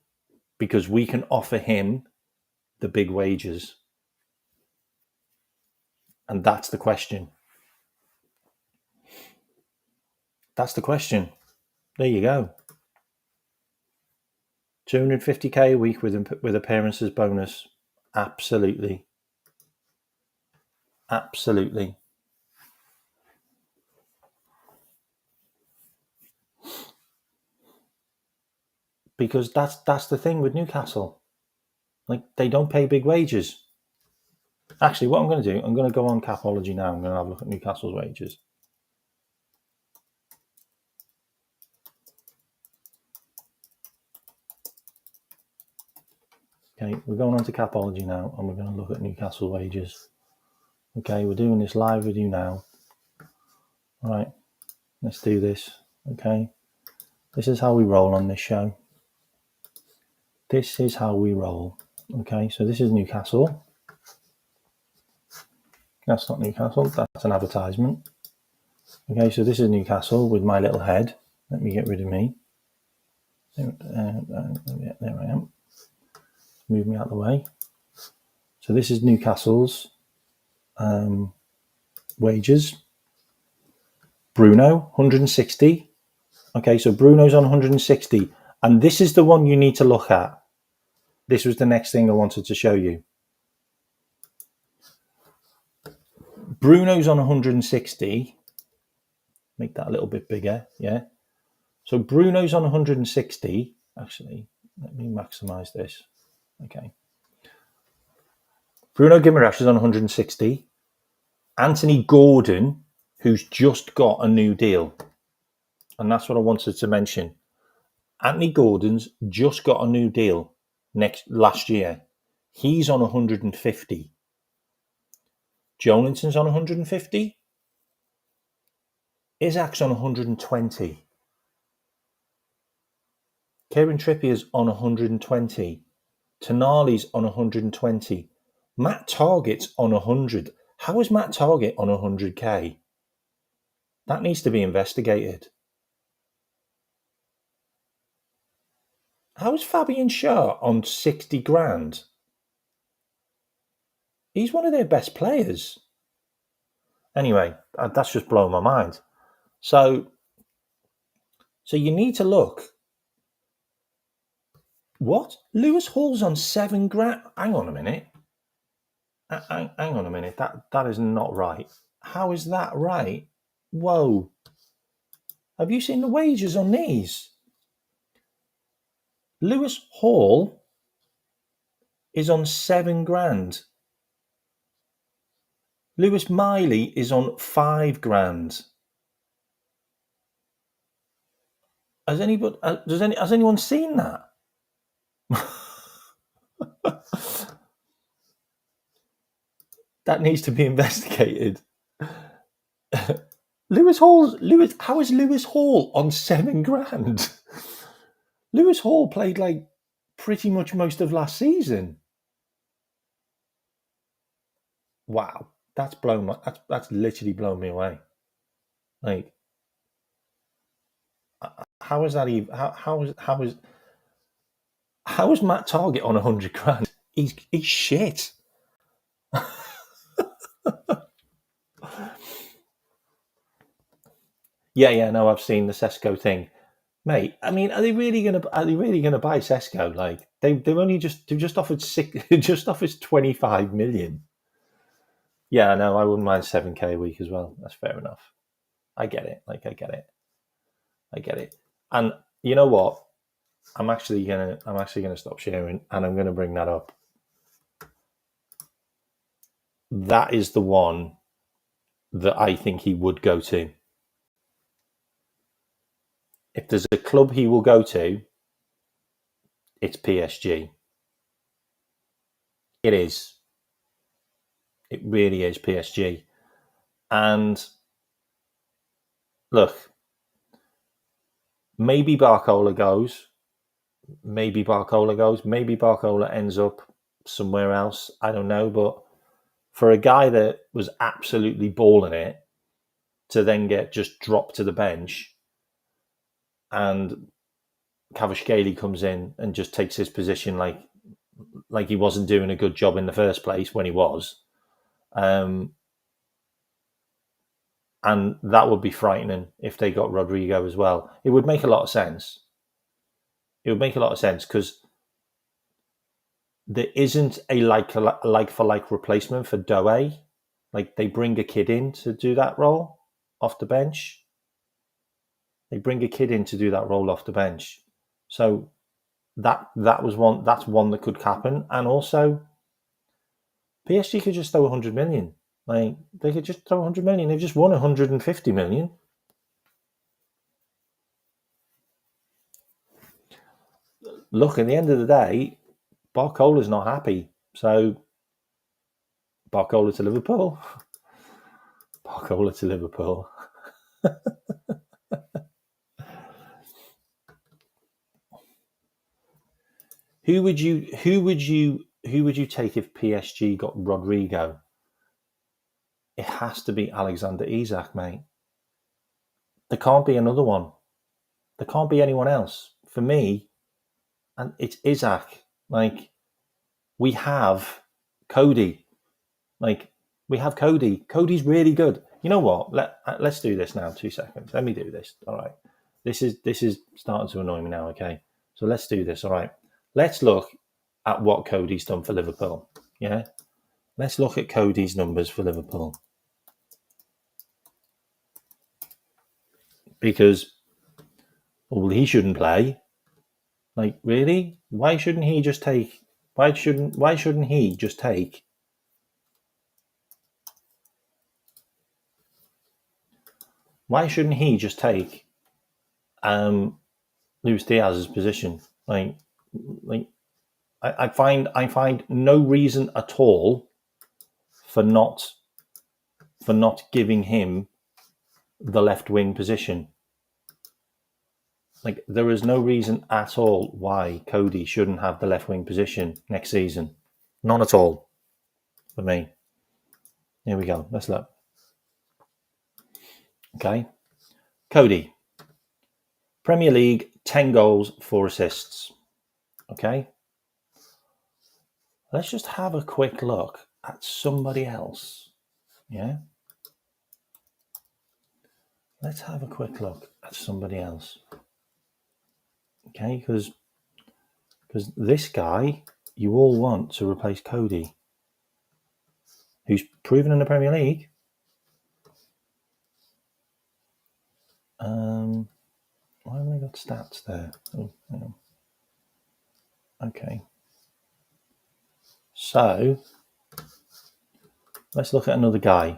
Because we can offer him the big wages. And that's the question. That's the question. There you go. 250k a week with appearances bonus. Absolutely. Absolutely. Because that's the thing with Newcastle. Like, they don't pay big wages. Actually, what I'm going to do, I'm going to go on Capology now. I'm going to have a look at Newcastle's wages. Okay, we're going on to Capology now, and we're going to look at Newcastle wages. Okay, we're doing this live with you now. All right, let's do this. Okay, this is how we roll on this show. This is how we roll. Okay, so this is Newcastle. That's not Newcastle, that's an advertisement. Okay, so this is Newcastle with my little head. Let me get rid of me. There I am. Move me out of the way. So this is Newcastle's wages. Bruno, 160. Okay, so Bruno's on 160. And this is the one you need to look at. This was the next thing I wanted to show you. Bruno's on 160. Make that a little bit bigger, yeah. So Bruno's on 160. Actually, let me maximize this. Okay. Bruno Guimaraes is on 160. Anthony Gordon, who's just got a new deal. And that's what I wanted to mention. Anthony Gordon's just got a new deal last year. He's on 150. Jolinton's on 150. Isaac's on 120. Kieran Trippier's on 120. Tonali's on 120. Matt Targett's on 100. How is Matt Targett on 100k? That needs to be investigated. How is Fabian Schär on 60 grand? He's one of their best players. Anyway, that's just blown my mind. So you need to look. What? Lewis Hall's on 7 grand? Hang on a minute. Hang on a minute. That is not right. How is that right? Whoa. Have you seen the wages on these? Lewis Hall is on 7 grand. Lewis Miley is on 5 grand. Has anyone seen that? That needs to be investigated. How is Lewis Hall on 7 grand? Lewis Hall played like pretty much most of last season. Wow, that's literally blown me away. Like, how is that even? How is Matt Targett on 100 grand? He's shit. Yeah. No, I've seen the Sesko thing, mate. I mean, are they really gonna buy Sesko? Like, they've just offered just offered 25 million. Yeah, no, I wouldn't mind 7k a week as well. That's fair enough. I get it. I get it. And you know what? I'm actually gonna stop sharing, and I'm gonna bring that up. That is the one that I think he would go to. If there's a club he will go to, it's PSG. It is. It really is PSG. And look, maybe Barcola goes, maybe Barcola goes. Maybe Barcola ends up somewhere else. I don't know. But for a guy that was absolutely balling it to then get just dropped to the bench, and Kvaratskhelia comes in and just takes his position like he wasn't doing a good job in the first place when he was. And that would be frightening if they got Rodrigo as well. It would make a lot of sense. It would make a lot of sense because there isn't a like for like replacement for Doe. Like they bring a kid in to do that role off the bench. They bring a kid in to do that role off the bench. So that was one. That's one that could happen. And also, PSG could just throw 100 million. Like they could just throw 100 million. They've just won 150 million. Look, at the end of the day, Barcola's not happy. So Barcola to Liverpool. Barcola to Liverpool. Who would you take if PSG got Rodrigo? It has to be Alexander Isak, mate. There can't be another one. There can't be anyone else. For me, and it's Isak. Like, we have Cody. Like, we have Cody. Cody's really good. You know what? Let's do this now. 2 seconds. Let me do this. All right. This is starting to annoy me now, okay? So let's do this, all right? Let's look at what Cody's done for Liverpool, yeah? Let's look at Cody's numbers for Liverpool. Because, well, he shouldn't play. Like, really? Why shouldn't he just take Luis Diaz's position? Like I find no reason at all for not giving him the left wing position. Like, there is no reason at all why Cody shouldn't have the left wing position next season. None at all for me. Here we go. Let's look. Okay. Cody. Premier League, 10 goals, 4 assists. Okay. Let's just have a quick look at somebody else. Yeah. Let's have a quick look at somebody else. Okay, because this guy you all want to replace Cody, who's proven in the Premier League. Why haven't I got stats there? Oh, hang on. Okay. So let's look at another guy.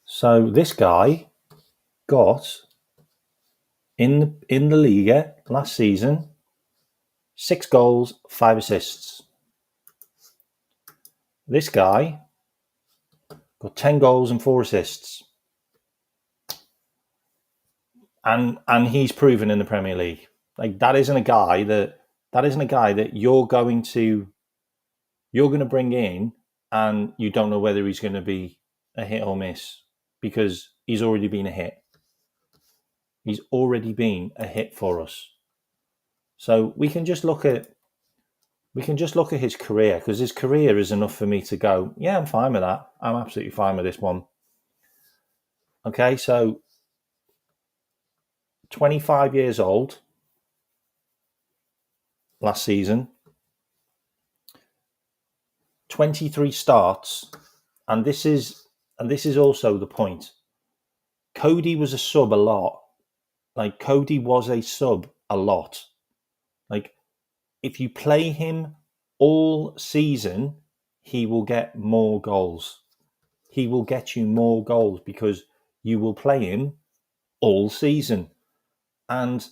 So this guy got in the Liga last season 6 goals, 5 assists. This guy got 10 goals and 4 assists. And he's proven in the Premier League. Like, that isn't a guy that you're going to bring in and you don't know whether he's going to be a hit or miss, because he's already been a hit. He's already been a hit for us. So we can just look at his career, because his career is enough for me to go, yeah, I'm fine with that. I'm absolutely fine with this one. Okay, so 25 years old last season, 23 starts, and this is also the point. Cody was a sub a lot. Like, Cody was a sub a lot. Like, if you play him all season, he will get more goals. He will get you more goals because you will play him all season. And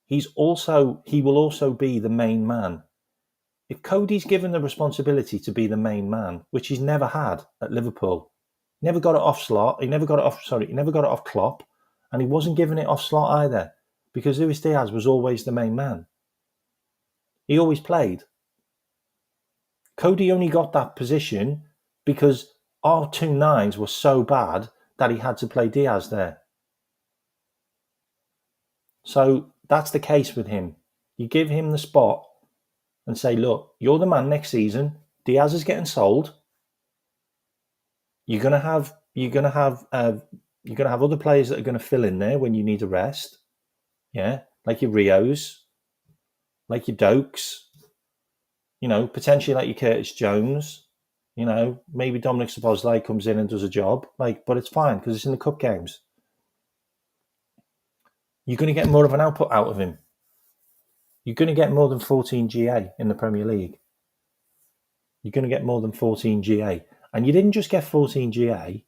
he will also be the main man. If Cody's given the responsibility to be the main man, which he's never had at Liverpool, he never got it off Klopp, and he wasn't giving it off Slot either. because Luis Diaz was always the main man. He always played. Cody only got that position because our 2 9s were so bad that he had to play Diaz there. So that's the case with him. You give him the spot and say, look, you're the man next season. Diaz is getting sold. You're gonna have other players that are going to fill in there when you need a rest. Yeah, like your Rios, like your Dokes, potentially like your Curtis Jones. Maybe Dominic Szoboszlai comes in and does a job. But it's fine because it's in the cup games. You're going to get more of an output out of him. You're going to get more than 14 GA in the Premier League. You're going to get more than 14 GA. And you didn't just get 14 GA.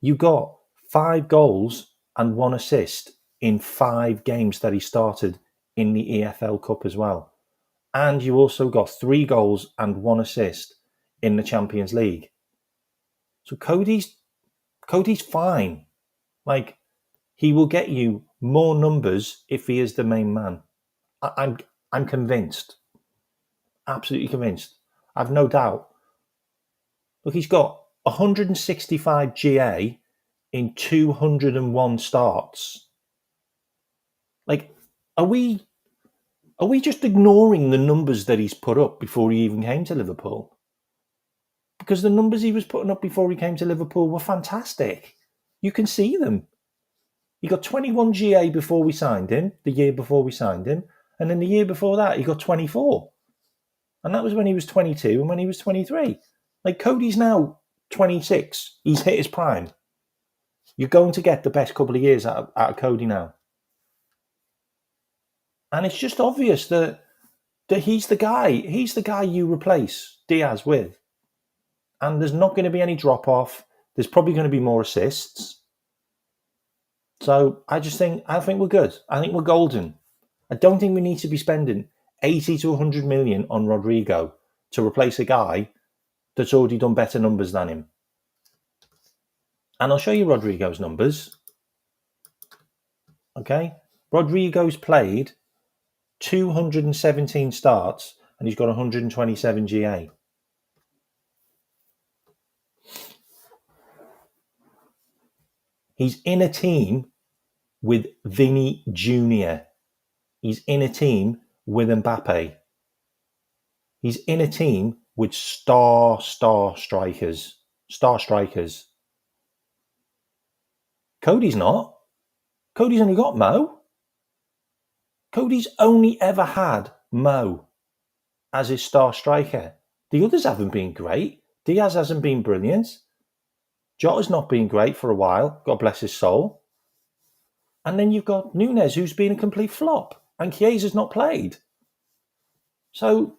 You got 5 goals and 1 assist in 5 games that he started in the EFL Cup as well. And you also got 3 goals and 1 assist in the Champions League. So Cody's fine. He will get you more numbers if he is the main man. I'm convinced. Absolutely convinced. I've no doubt. Look, he's got 165 GA in 201 starts. Are we just ignoring the numbers that he's put up before he even came to Liverpool? Because the numbers he was putting up before he came to Liverpool were fantastic. You can see them. He got 21 GA before we signed him, the year before we signed him, and then the year before that he got 24. And that was when he was 22 and when he was 23. Cody's now 26. He's hit his prime. You're going to get the best couple of years out of Cody now. And it's just obvious that he's the guy. He's the guy you replace Diaz with. And there's not going to be any drop-off. There's probably going to be more assists. So I think we're good. I think we're golden. I don't think we need to be spending 80 to 100 million on Rodrigo to replace a guy that's already done better numbers than him. And I'll show you Rodrigo's numbers. Okay? Rodrigo's played 217 starts and he's got 127 GA. He's in a team with Vinny Jr. He's in a team with Mbappe. He's in a team with star strikers. Cody's not. Cody's only got Mo. Cody's only ever had Mo as his star striker. The others haven't been great. Diaz hasn't been brilliant. Jota's not been great for a while. God bless his soul. And then you've got Nunes, who's been a complete flop. And Chiesa's not played. So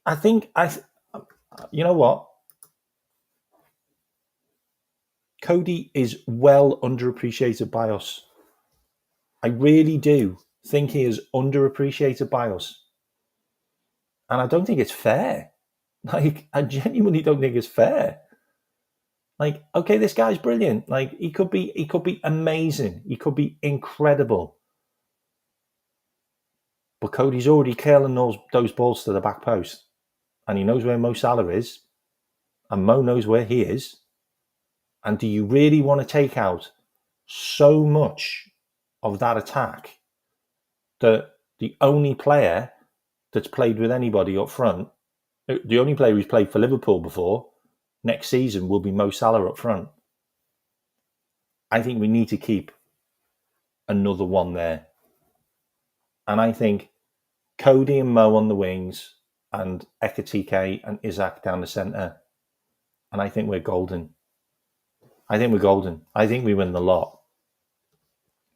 I think, you know what? Cody is well underappreciated by us. I really do think he is underappreciated by us. And I don't think it's fair. I genuinely don't think it's fair. Okay, this guy's brilliant. He could be amazing. He could be incredible. But Cody's already curling those balls to the back post. And he knows where Mo Salah is. And Mo knows where he is. And do you really want to take out so much of that attack that the only player that's played with anybody up front, the only player who's played for Liverpool before, next season will be Mo Salah up front? I think we need to keep another one there. And I think Cody and Mo on the wings and Ekatike and Isaac down the centre. And I think we're golden. I think we win the lot.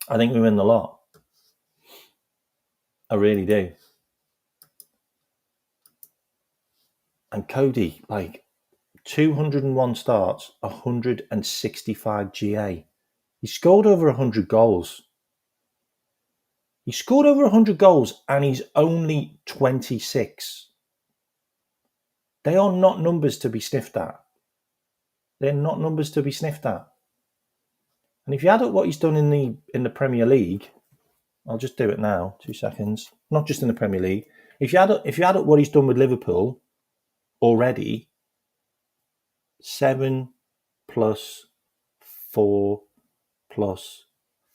I really do. And Cody, 201 starts, 165 GA. He scored over 100 goals. And he's only 26. They are not numbers to be sniffed at. They're not numbers to be sniffed at. And if you add up what he's done in the Premier League, I'll just do it now. 2 seconds. Not just in the Premier League. If you add up what he's done with Liverpool already, 7 plus 4 plus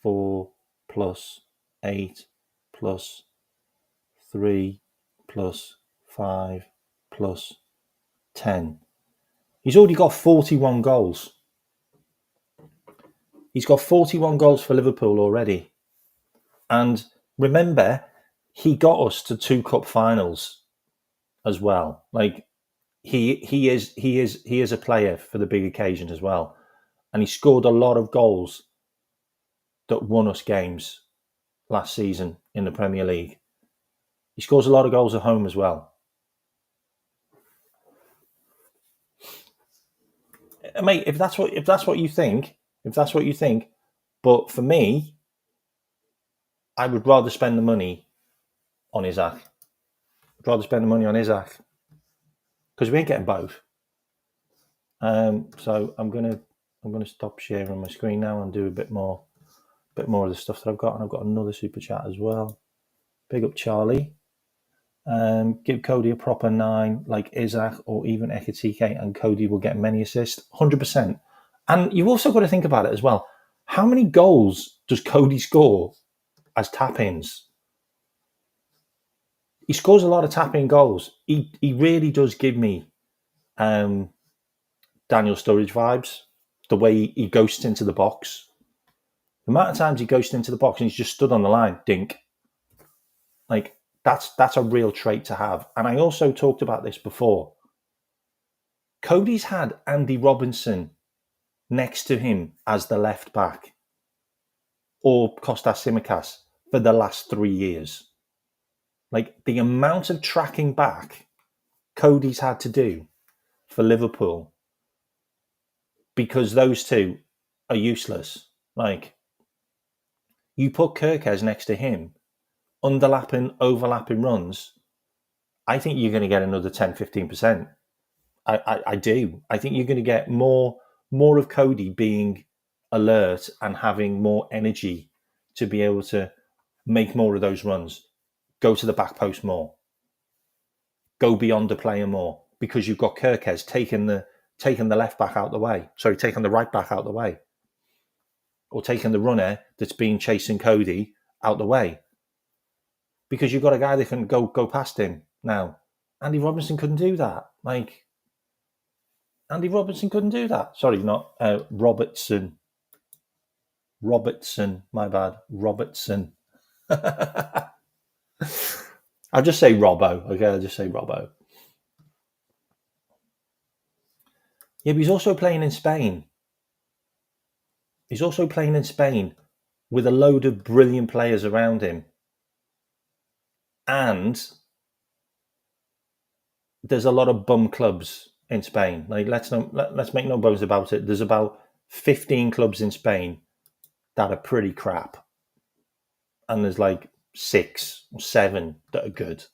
4 plus 8 plus 3 plus 5 plus 10. He's already got 41 goals. He's got 41 goals for Liverpool already. And remember, he got us to 2 cup finals as well. Like he is a player for the big occasion as well. And he scored a lot of goals that won us games last season in the Premier League. He scores a lot of goals at home as well. Mate, if that's what you think, but for me, I would rather spend the money on Isaac. I'd rather spend the money on Isaac because we ain't getting both. So I'm gonna stop sharing my screen now and do a bit more of the stuff that I've got, and I've got another super chat as well. Big up Charlie. Give Cody a proper 9 like Isaac or even Ekitike, and Cody will get many assists. 100%. And you've also got to think about it as well. How many goals does Cody score as tap-ins? He scores a lot of tap-in goals. He really does give me Daniel Sturridge vibes. The way he ghosts into the box. The amount of times he ghosts into the box and he's just stood on the line, dink. Like, that's a real trait to have. And I also talked about this before. Cody's had Andy Robinson next to him as the left back, or Kostas Tsimikas, for the last 3 years. Like, the amount of tracking back Cody's had to do for Liverpool, because those two are useless. Like, you put Kirkes next to him, overlapping runs, I think you're going to get another 10-15%. I do. I think you're going to get more of Cody being alert and having more energy to be able to make more of those runs, go to the back post more, go beyond the player more, because you've got Kirkes taking the left back out the way. Sorry, taking the right back out the way, or taking the runner that's been chasing Cody out the way. Because you've got a guy that can go past him now. Andy Robinson couldn't do that. Like, Andy Robinson couldn't do that. Sorry, not Robertson. Robertson, my bad. Robertson. I'll just say Robbo. Okay, I'll just say Robbo. Yeah, but he's also playing in Spain. He's also playing in Spain with a load of brilliant players around him. And there's a lot of bum clubs in Spain. Like, let's make no bones about it. There's about 15 clubs in Spain that are pretty crap, and there's like 6 or 7 that are good.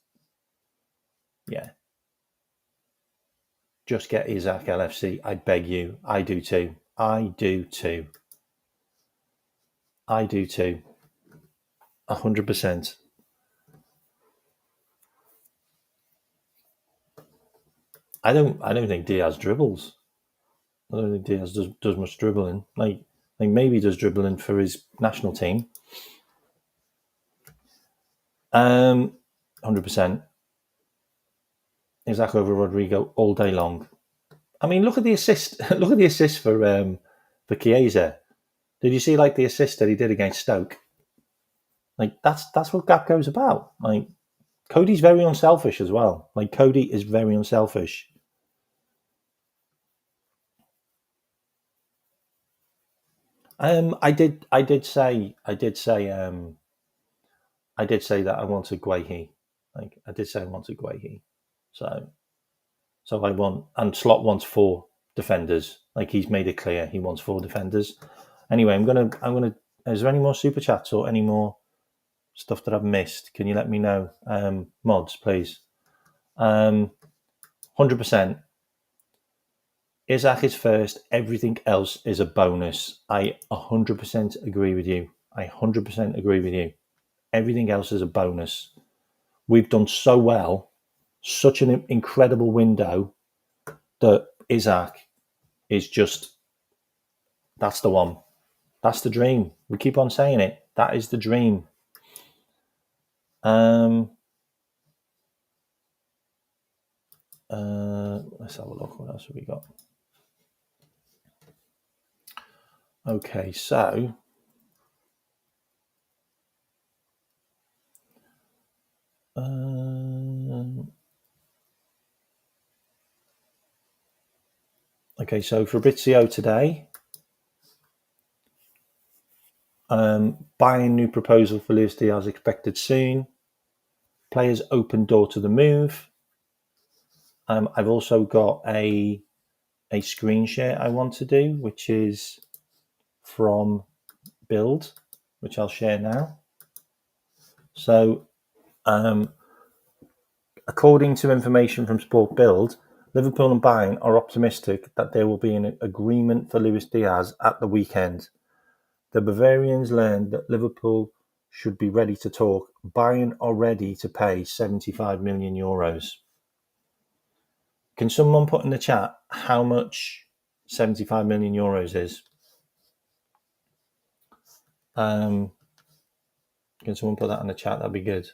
Yeah, just get Isaac LFC. I beg you. I do too. 100%. I don't think Diaz dribbles. I don't think Diaz does much dribbling. Like maybe he does dribbling for his national team. 100%. Isaac over Rodrigo all day long. I mean, look at the assist. Look at the assist for Chiesa. Did you see like the assist that he did against Stoke? Like, that's what Gakpo's about. Like, Cody's very unselfish as well. Like, Cody is very unselfish. I did say that I wanted Guehi. Like, I did say I wanted Guehi. So I want, and Slot wants 4 defenders. Like, he's made it clear he wants 4 defenders. Anyway, I'm gonna. Is there any more super chats or any more stuff that I've missed? Can you let me know, mods, please? 100%. Isaac is first. Everything else is a bonus. I 100% agree with you. I 100% agree with you. Everything else is a bonus. We've done so well, such an incredible window, that Isaac is just, that's the one. That's the dream. We keep on saying it. That is the dream. Let's have a look. What else have we got? Okay, so Fabrizio today, buying new proposal for Luis Diaz expected soon. Players open door to the move. I've also got a screen share I want to do, which is from Build, which I'll share now. So, according to information from Sport Build, Liverpool and Bayern are optimistic that there will be an agreement for Luis Diaz at the weekend. The Bavarians learned that Liverpool should be ready to talk. Bayern are ready to pay €75 million. Can someone put in the chat how much €75 million is? Can someone put that in the chat? That'd be good.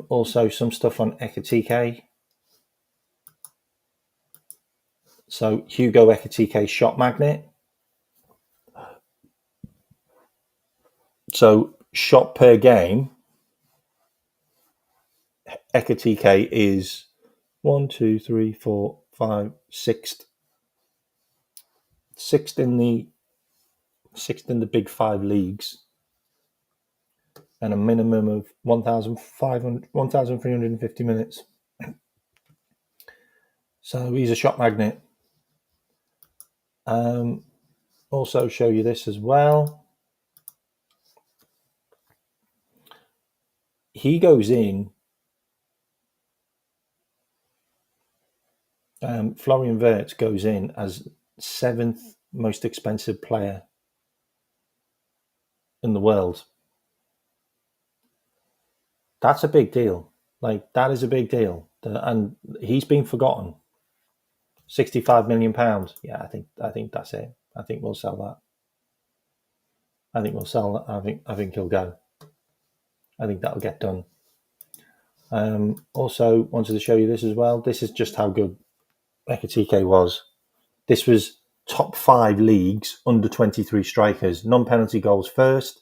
Also, some stuff on Ekitike. So, Hugo Ekitike's shot magnet. So, shot per game, Ekitike is 1, 2, 3, 4, 5, 6th. Sixth in the big 5 leagues, and a minimum of 1,350 minutes. So he's a shot magnet. Also show you this as well. He goes in. Florian Wirtz goes in as 7th most expensive player in the world. That's a big deal. Like, that is a big deal, and he's been forgotten. £65 million. Yeah, I think that's it. I think we'll sell that. I think he'll go. I think that'll get done. Also wanted to show you this as well. This is just how good Ekitike was. This was top 5 leagues under 23 strikers. Non-penalty goals first,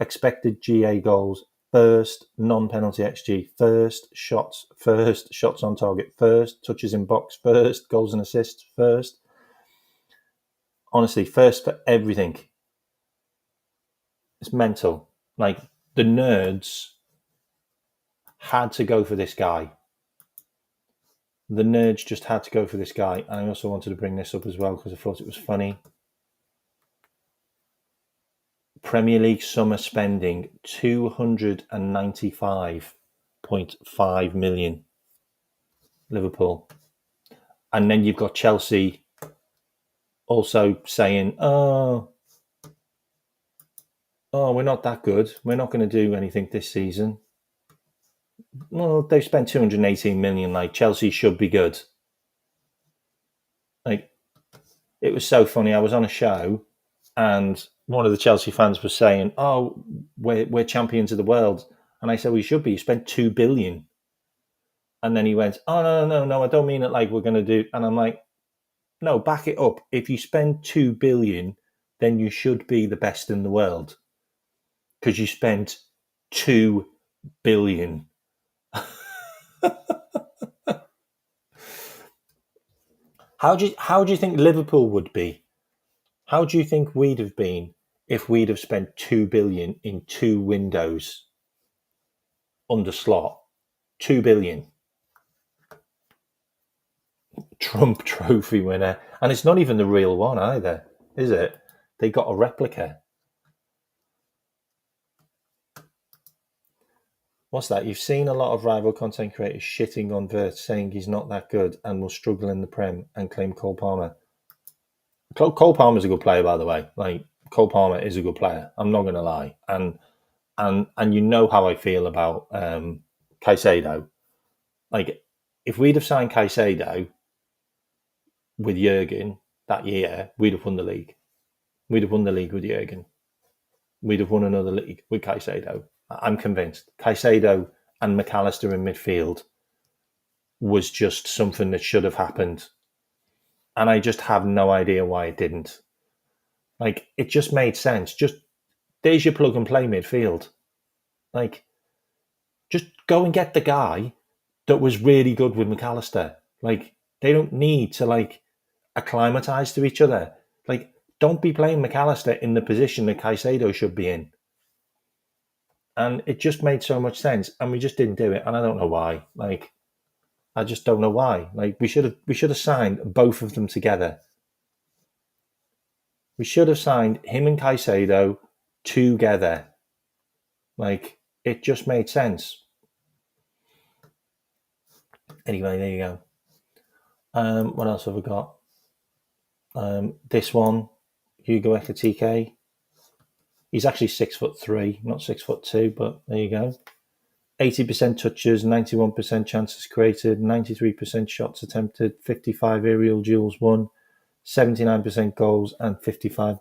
expected GA goals first, non-penalty XG first, shots on target first, touches in box first, goals and assists first. Honestly, first for everything. It's mental. Like, the nerds had to go for this guy. The nerds just had to go for this guy. And I also wanted to bring this up as well because I thought it was funny. Premier League summer spending, 295.5 million. Liverpool. And then you've got Chelsea also saying, oh, we're not that good. We're not going to do anything this season. Well, they've spent 218 million. Like, Chelsea should be good. Like, it was so funny. I was on a show and one of the Chelsea fans was saying, oh, we're champions of the world. And I said, we should be. You spent 2 billion. And then he went, oh, no, I don't mean it like we're going to do. And I'm like, no, back it up. If you spend 2 billion, then you should be the best in the world. Because you spent 2 billion. How do you think Liverpool would be? How do you think we'd have been if we'd have spent 2 billion in 2 windows under slot? 2 billion. Trump Trophy winner. And it's not even the real one either, is it? They got a replica. what's that? You've seen a lot of rival content creators shitting on Vert, saying he's not that good and will struggle in the Prem, and claim Cole Palmer. Cole Palmer's a good player, by the way. Like, Cole Palmer is a good player. I'm not going to lie, and you know how I feel about Caicedo. Like, if we'd have signed Caicedo with Jurgen that year, we'd have won the league. We'd have won the league with Jurgen. We'd have won another league with Caicedo. I'm convinced. Caicedo and McAllister in midfield was just something that should have happened. And I just have no idea why it didn't. Like, it just made sense. Just, there's your plug and play midfield. Like, just go and get the guy that was really good with McAllister. Like, they don't need to, like, acclimatise to each other. Like, don't be playing McAllister in the position that Caicedo should be in. And it just made so much sense, and we just didn't do it, and I don't know why. Like, I just don't know why. Like, we should have signed both of them together. We should have signed him and Caicedo together. Like, it just made sense. Anyway, there you go. What else have we got? This one, Hugo Ekitike. He's actually 6'3", not 6'2", but there you go. 80% touches, 91% chances created, 93% shots attempted, 55 aerial duels won, 79% goals, and 55%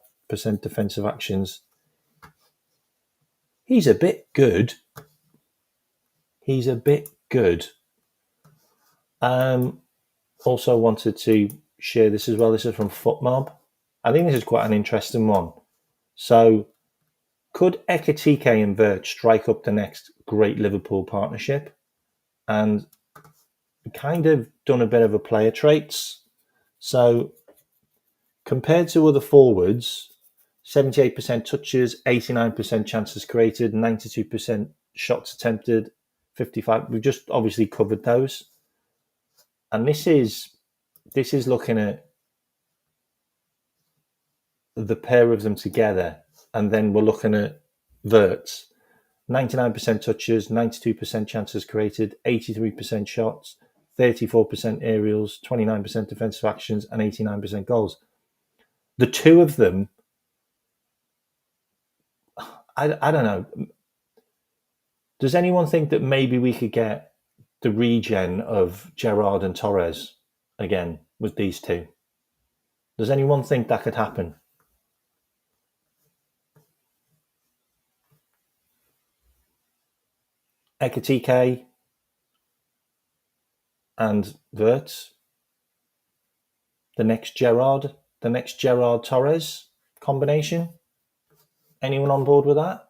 defensive actions. He's a bit good. He's a bit good. Also wanted to share this as well. This is from FootMob. I think this is quite an interesting one. So, could Ekitike and Vert strike up the next great Liverpool partnership? And kind of done a bit of a player traits. So, compared to other forwards, 78% touches, 89% chances created, 92% shots attempted, 55. We've just obviously covered those. And this is looking at the pair of them together, and then we're looking at Verts. 99% touches, 92% chances created, 83% shots, 34% aerials, 29% defensive actions, and 89% goals. The two of them, I don't know. Does anyone think that maybe we could get the regen of Gerrard and Torres again with these two? Does anyone think that could happen? Ekitike and Vert, the next Gerrard Torres combination. Anyone on board with that?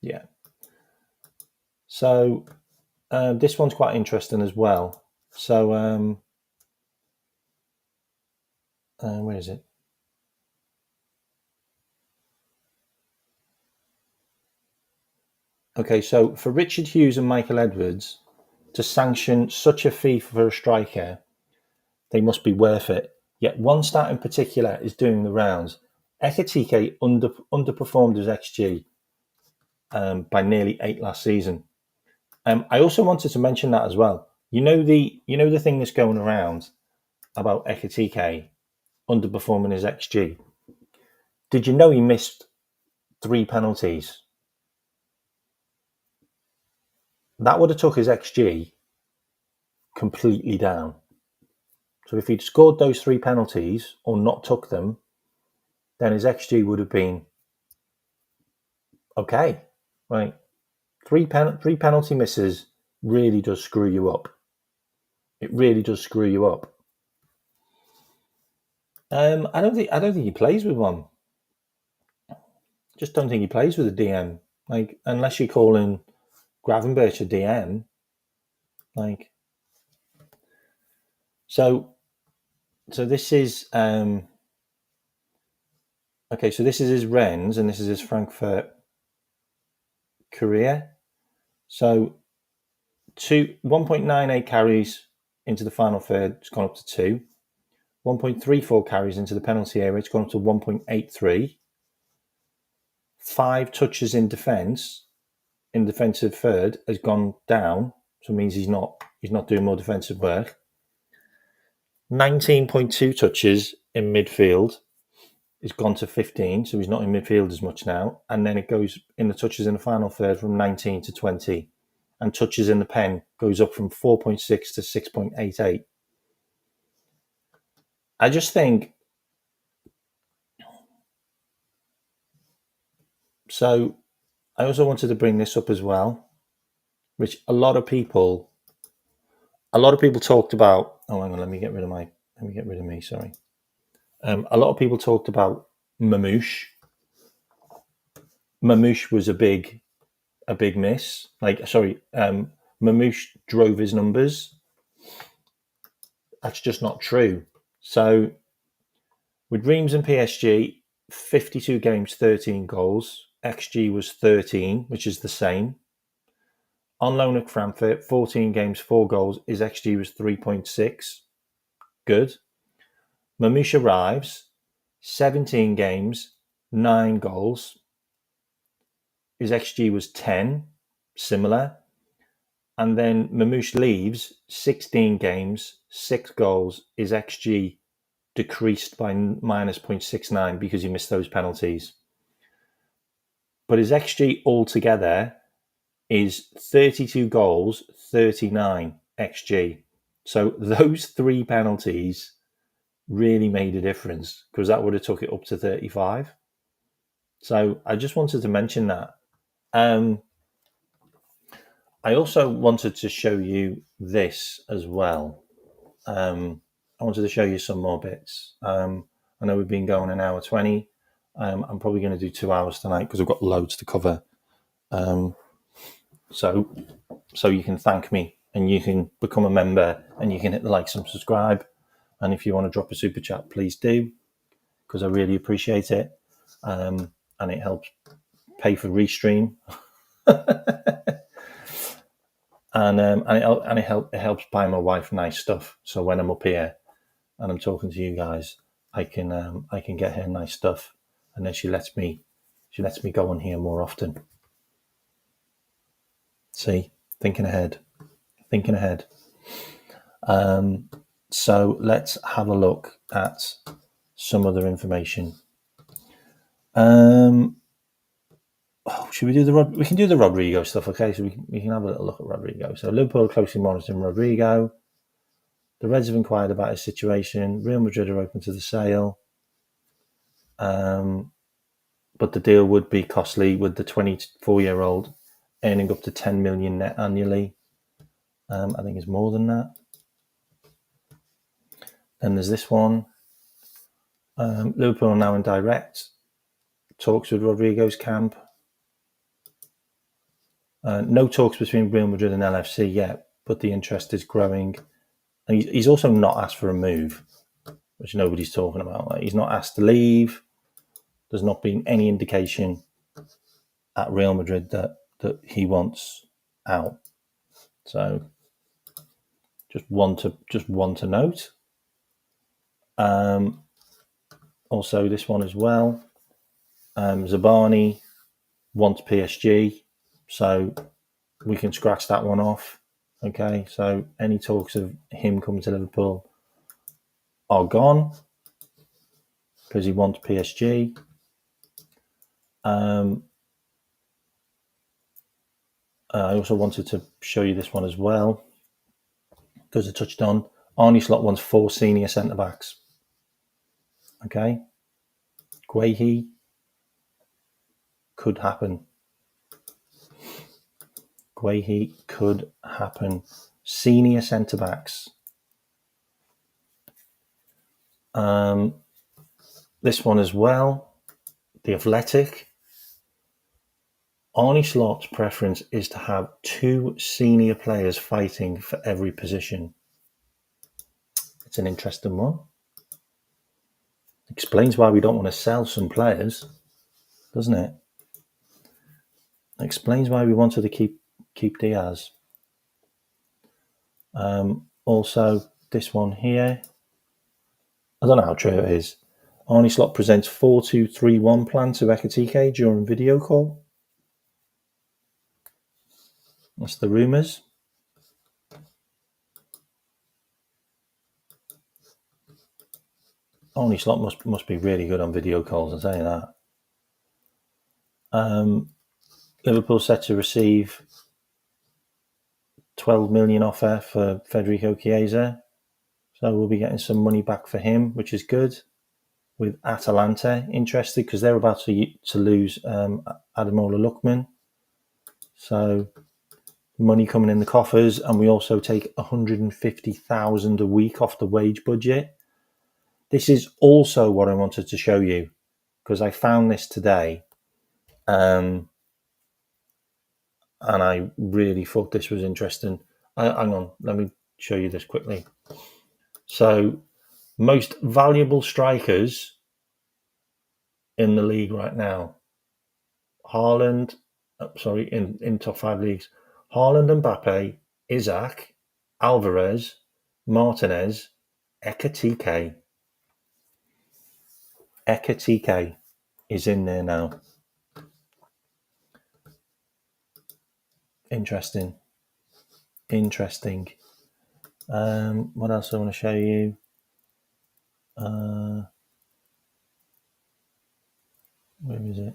Yeah. So this one's quite interesting as well. So where is it? Okay, so for Richard Hughes and Michael Edwards to sanction such a fee for a striker, they must be worth it. Yet one stat in particular is doing the rounds. Ekitike underperformed his XG by nearly 8 last season. I also wanted to mention that as well. You know the thing that's going around about Ekitike underperforming his XG. Did you know he missed 3 penalties? That would have took his XG completely down. So if he'd scored those 3 penalties or not took them, then his XG would have been okay. Right? Three penalty misses really does screw you up. It really does screw you up. I don't think he plays with one. Just don't think he plays with a DM. Like, unless you're calling Gravenberch a DM. Like, so this is okay. So this is his Rennes and this is his Frankfurt career. So 1.98 carries into the final third, it's gone up to 2. 1.34 carries into the penalty area, it's gone up to 1.83. 5 touches in defensive third, has gone down. So it means he's not doing more defensive work. 19.2 touches in midfield has gone to 15, so he's not in midfield as much now. And then it goes in the touches in the final third from 19 to 20. And touches in the pen goes up from 4.6 to 6.88. I just think, so I also wanted to bring this up as well, which a lot of people talked about. Oh, hang on, let me get rid of me. Sorry. A lot of people talked about Mamouche. Mamouche was a big miss. Mamouche drove his numbers. That's just not true. So with Reims and PSG, 52 games, 13 goals. XG was 13, which is the same. On loan at Frankfurt, 14 games, 4 goals. His XG was 3.6. Good. Mamouche arrives, 17 games, 9 goals. His XG was 10, similar. And then Mamouche leaves, 16 games, 6 goals. His XG decreased by minus 0.69 because he missed those penalties. But his XG altogether is 32 goals, 39 XG. So those 3 penalties really made a difference, because that would have took it up to 35. So I just wanted to mention that. I also wanted to show you this as well. I wanted to show you some more bits. I know we've been going an hour 20. I'm probably going to do 2 hours tonight because I've got loads to cover. So you can thank me and you can become a member and you can hit the like and subscribe. And if you want to drop a super chat, please do, because I really appreciate it. And it helps pay for Restream. and it helps buy my wife nice stuff. So when I'm up here and I'm talking to you guys, I can get her nice stuff, and then she lets me go on here more often. See, thinking ahead. So let's have a look at some other information. Should we do we can do the Rodrigo stuff, okay? So we can have a little look at Rodrigo. So Liverpool closely monitoring Rodrigo. The Reds have inquired about his situation. Real Madrid are open to the sale. But the deal would be costly, with the 24-year-old earning up to 10 million net annually. I think it's more than that. Then there's this one. Liverpool are now in direct talks with Rodrigo's camp. No talks between Real Madrid and LFC yet, but the interest is growing. And he's also not asked for a move, which nobody's talking about. Like, he's not asked to leave. There's not been any indication at Real Madrid that he wants out. So just one to note. Also, this one as well. Zabani wants PSG, so we can scratch that one off. Okay, so any talks of him coming to Liverpool are gone because he wants PSG. I also wanted to show you this one as well, because I touched on Arne Slot wants 4 senior centre-backs. Okay. Guehi could happen. Senior centre-backs. This one as well. The Athletic. Arne Slot's preference is to have 2 senior players fighting for every position. It's an interesting one. Explains why we don't want to sell some players, doesn't it? Explains why we wanted to keep Diaz. Also, this one here, I don't know how true it is. Arnie Slot presents 4-2-3-1 plan to Ekatike during video call. That's the rumours. Arnie Slot must be really good on video calls, I'll tell you that. Liverpool set to receive 12 million offer for Federico Chiesa. So we'll be getting some money back for him, which is good. With Atalanta interested because they're about to lose Ademola Lookman. So money coming in the coffers, and we also take 150,000 a week off the wage budget. This is also what I wanted to show you because I found this today, and I really thought this was interesting. Hang on, let me show you this quickly. So, most valuable strikers in the league right now. In top 5 leagues. Haaland, Mbappe, Isaac, Alvarez, Martinez, Ekatike. Ekatike is in there now. Interesting. What else I want to show you? Where is it?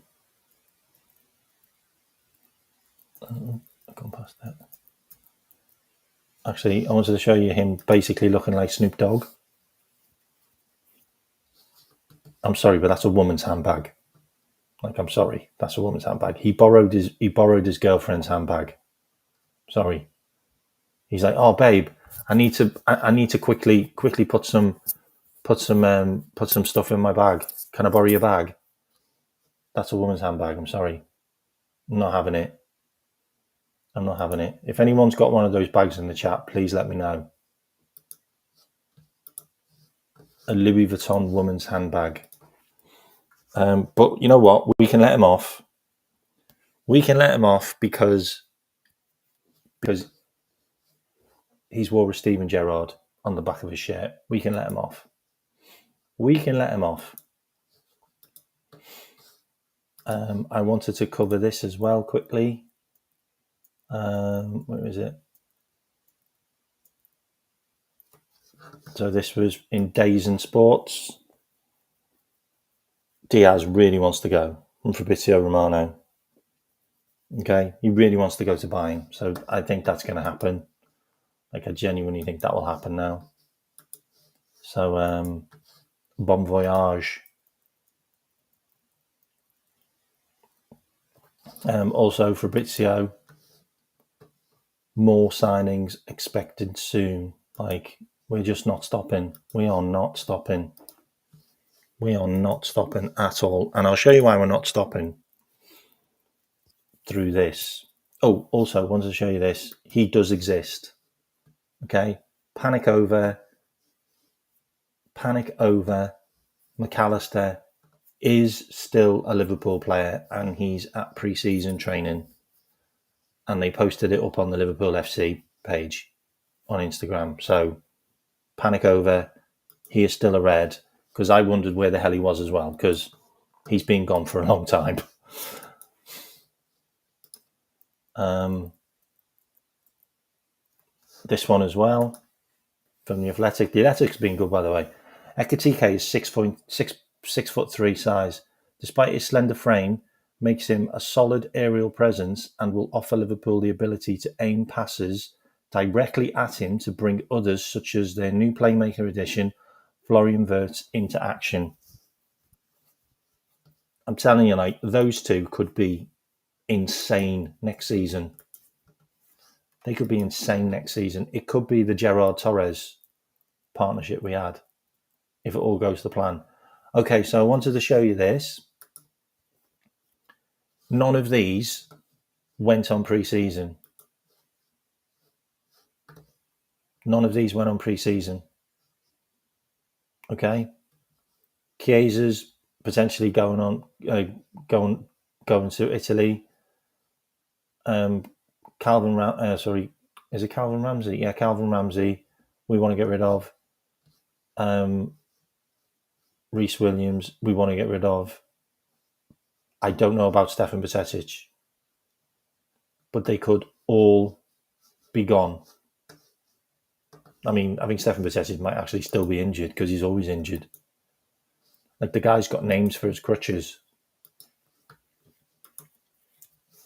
I've gone past that. Actually, I wanted to show you him basically looking like Snoop Dogg. I'm sorry, but that's a woman's handbag. I'm sorry, that's a woman's handbag. He borrowed his girlfriend's handbag. Sorry. He's like, oh babe, I need to quickly put some stuff in my bag. Can I borrow your bag? That's a woman's handbag. I'm sorry. I'm not having it. If anyone's got one of those bags in the chat, please let me know. A Louis Vuitton woman's handbag. But you know what? We can let him off. Because he's wore a Steven Gerrard on the back of his shirt. We can let him off. I wanted to cover this as well quickly. Where is it? So this was in Days and Sports. Diaz really wants to go from Fabrizio Romano. Okay, he really wants to go to Bayern. So I think that's going to happen. I genuinely think that will happen now. So bon voyage. Also Fabrizio, more signings expected soon. We're just not stopping. We are not stopping. We are not stopping at all. And I'll show you why we're not stopping through this. Oh, also, I wanted to show you this. He does exist. Okay? Panic over. McAllister is still a Liverpool player, and he's at pre-season training. And they posted it up on the Liverpool FC page on Instagram. So, panic over. He is still a Red, because I wondered where the hell he was as well, because he's been gone for a long time. This one as well from the Athletic. The Athletic's been good, by the way. Ekatike is 6'3" size. Despite his slender frame, makes him a solid aerial presence and will offer Liverpool the ability to aim passes directly at him to bring others, such as their new playmaker addition, Florian Wirtz, into action. I'm telling you, those two could be insane next season. They could be insane next season. It could be the Gerrard Torres partnership we had, if it all goes to plan. Okay, so I wanted to show you this. None of these went on pre-season. Okay, Chiesa's potentially going to Italy. Is it Calvin Ramsey? Yeah, Calvin Ramsey. We want to get rid of. Reece Williams, we want to get rid of. I don't know about Stefan Bajcetic, but they could all be gone. I mean, I think Stefan Bajcetic might actually still be injured because he's always injured. Like, the guy's got names for his crutches.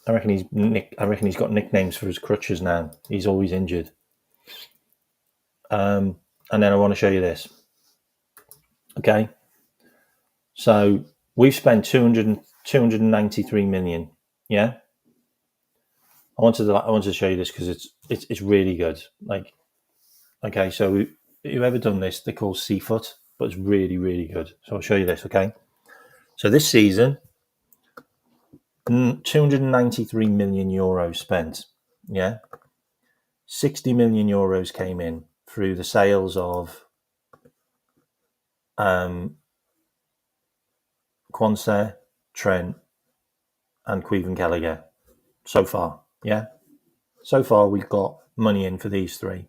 I reckon he's got nicknames for his crutches now. He's always injured. And then I want to show you this. Okay. So we've spent 293 million. Yeah. I wanted to show you this because it's really good. Like, okay, so whoever done this, they call Seafoot, but it's really, really good. So I'll show you this. Okay. So this season, 293 million euros spent. Yeah. 60 million euros came in through the sales of Quansah, Trent, and Queven Gallagher so far. Yeah. So far, we've got money in for these three.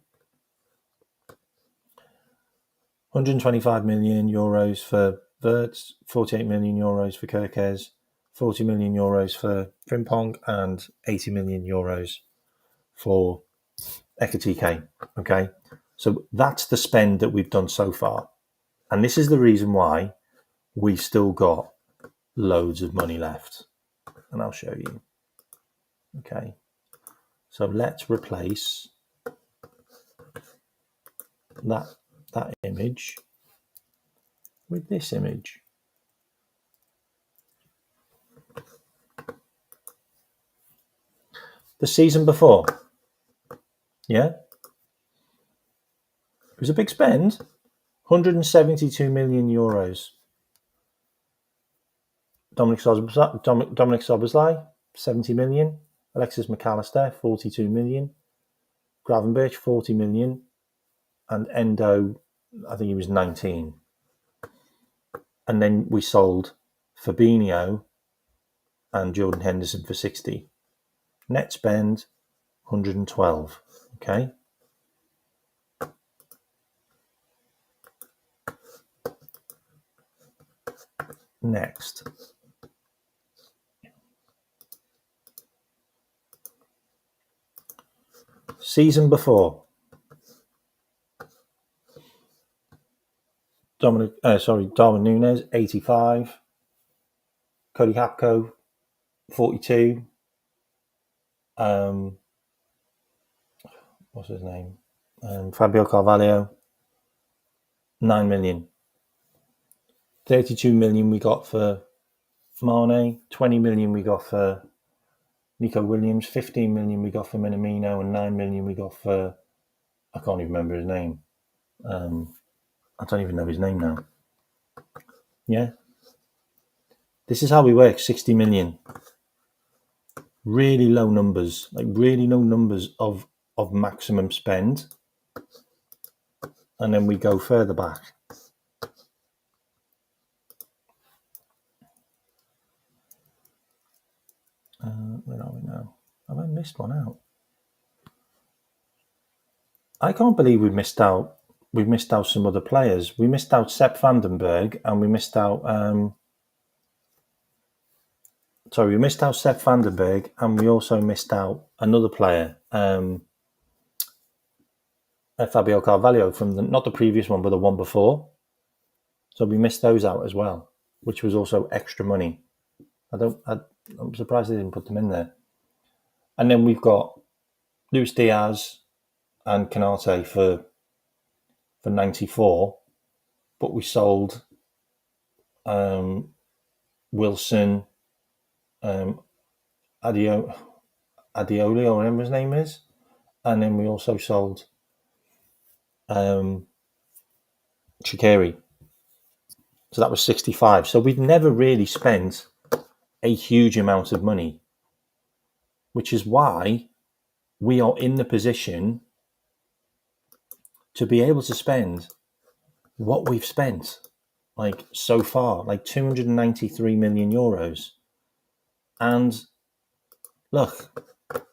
125 million euros for Wirtz, 48 million euros for Kirkes, 40 million euros for Frimpong, and 80 million euros for Ekitike. Okay. So that's the spend that we've done so far. And this is the reason why we've still got loads of money left. And I'll show you. Okay. So let's replace that image with this image. The season before, yeah, it was a big spend, 172 million euros. Dominic Szoboszlai, 70 million. Alexis McAllister, 42 million. Gravenberch, 40 million. And Endo, I think he was 19. And then we sold Fabinho and Jordan Henderson for 60. Net spend, 112. Okay. Next. Season before. Darwin Núñez, 85. Cody Gakpo, 42. What's his name? Fabio Carvalho, 9 million. 32 million we got for Mane, 20 million we got for Nico Williams, 15 million we got for Minamino, and 9 million we got for, I can't even remember his name. I don't even know his name now. Yeah. This is how we work, 60 million. Really low numbers, like really low numbers of maximum spend. And then we go further back. Where are we now? Have I missed one out? I can't believe we've missed out some other players. We missed out Sepp Vandenberg, and we missed out Sepp Vandenberg, and we also missed out another player, Fabio Carvalho, from not the previous one, but the one before. So we missed those out as well, which was also extra money. I'm surprised they didn't put them in there. And then we've got Luis Diaz and Canate for 94, but we sold Wilson, Adioli, or whatever his name is, and then we also sold Shaqiri. So that was 65. So we've never really spent a huge amount of money, which is why we are in the position to be able to spend what we've spent, like so far, like 293 million euros. And look,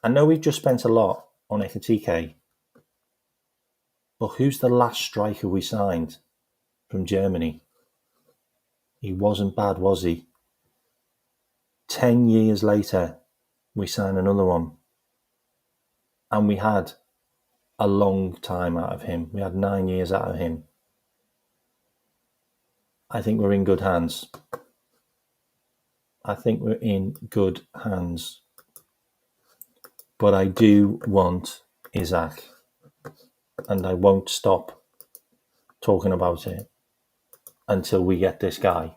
I know we've just spent a lot on Ekitike, but who's the last striker we signed from Germany? He wasn't bad, was he? 10 years later, we signed another one. And we had a long time out of him. We had 9 years out of him. I think we're in good hands. I think we're in good hands. But I do want Isaac. And I won't stop talking about it until we get this guy.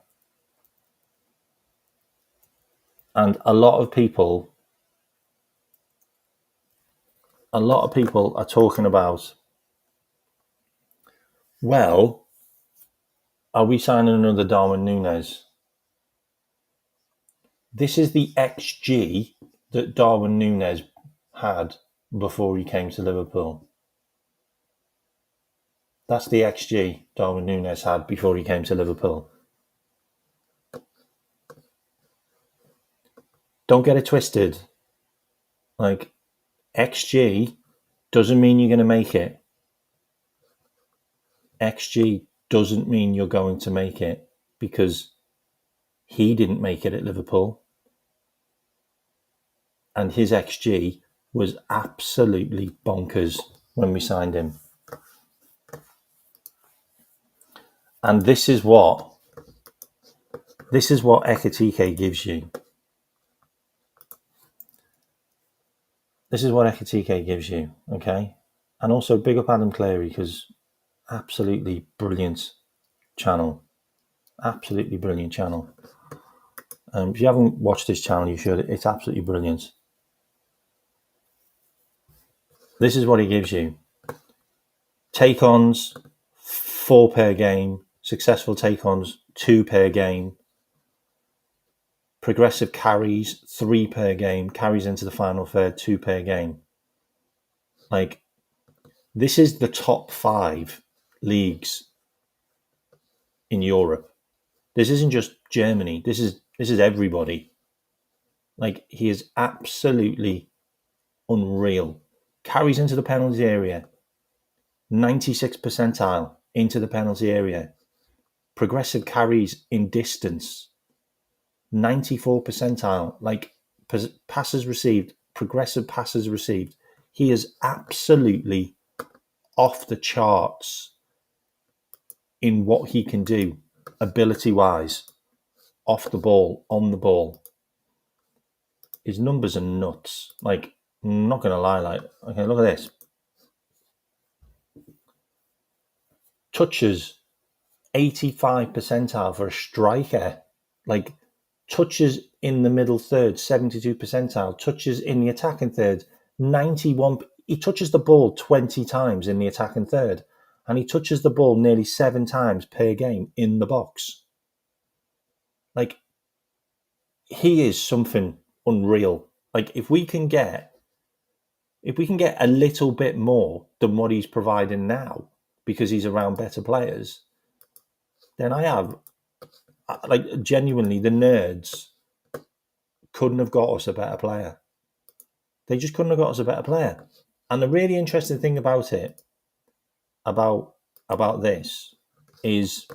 And a lot of people are talking about, well, are we signing another Darwin Núñez? This is the XG that Darwin Núñez had before he came to Liverpool. That's the XG Darwin Núñez had before he came to Liverpool. Don't get it twisted. Like, XG doesn't mean you're going to make it. XG doesn't mean you're going to make it, because he didn't make it at Liverpool. And his XG was absolutely bonkers when we signed him. And this is what Ekitike gives you. This is what Ekitike gives you, okay? And also big up Adam Cleary, because absolutely brilliant channel. Absolutely brilliant channel. If you haven't watched this channel, you should. It's absolutely brilliant. This is what he gives you. Take-ons, 4 per game. Successful take-ons, 2 per game. Progressive carries, 3 per game. Carries into the final third, 2 per game. Like, this is the top 5 leagues in Europe. This isn't just Germany. This is everybody. Like, he is absolutely unreal. Carries into the penalty area. 96th percentile into the penalty area. Progressive carries in distance. 94th percentile. Like, passes received. Progressive passes received. He is absolutely off the charts in what he can do, ability-wise, off the ball, on the ball. His numbers are nuts. Like, I'm not going to lie. Like, okay, look at this. Touches, 85th percentile for a striker. Like, touches in the middle third, 72th percentile. Touches in the attacking third, 91. He touches the ball 20 times in the attacking third. And he touches the ball nearly 7 times per game in the box. Like, he is something unreal. Like, if we can get a little bit more than what he's providing now, because he's around better players, then I have, like, genuinely, the nerds couldn't have got us a better player. They just couldn't have got us a better player. And the really interesting thing about it, about this, is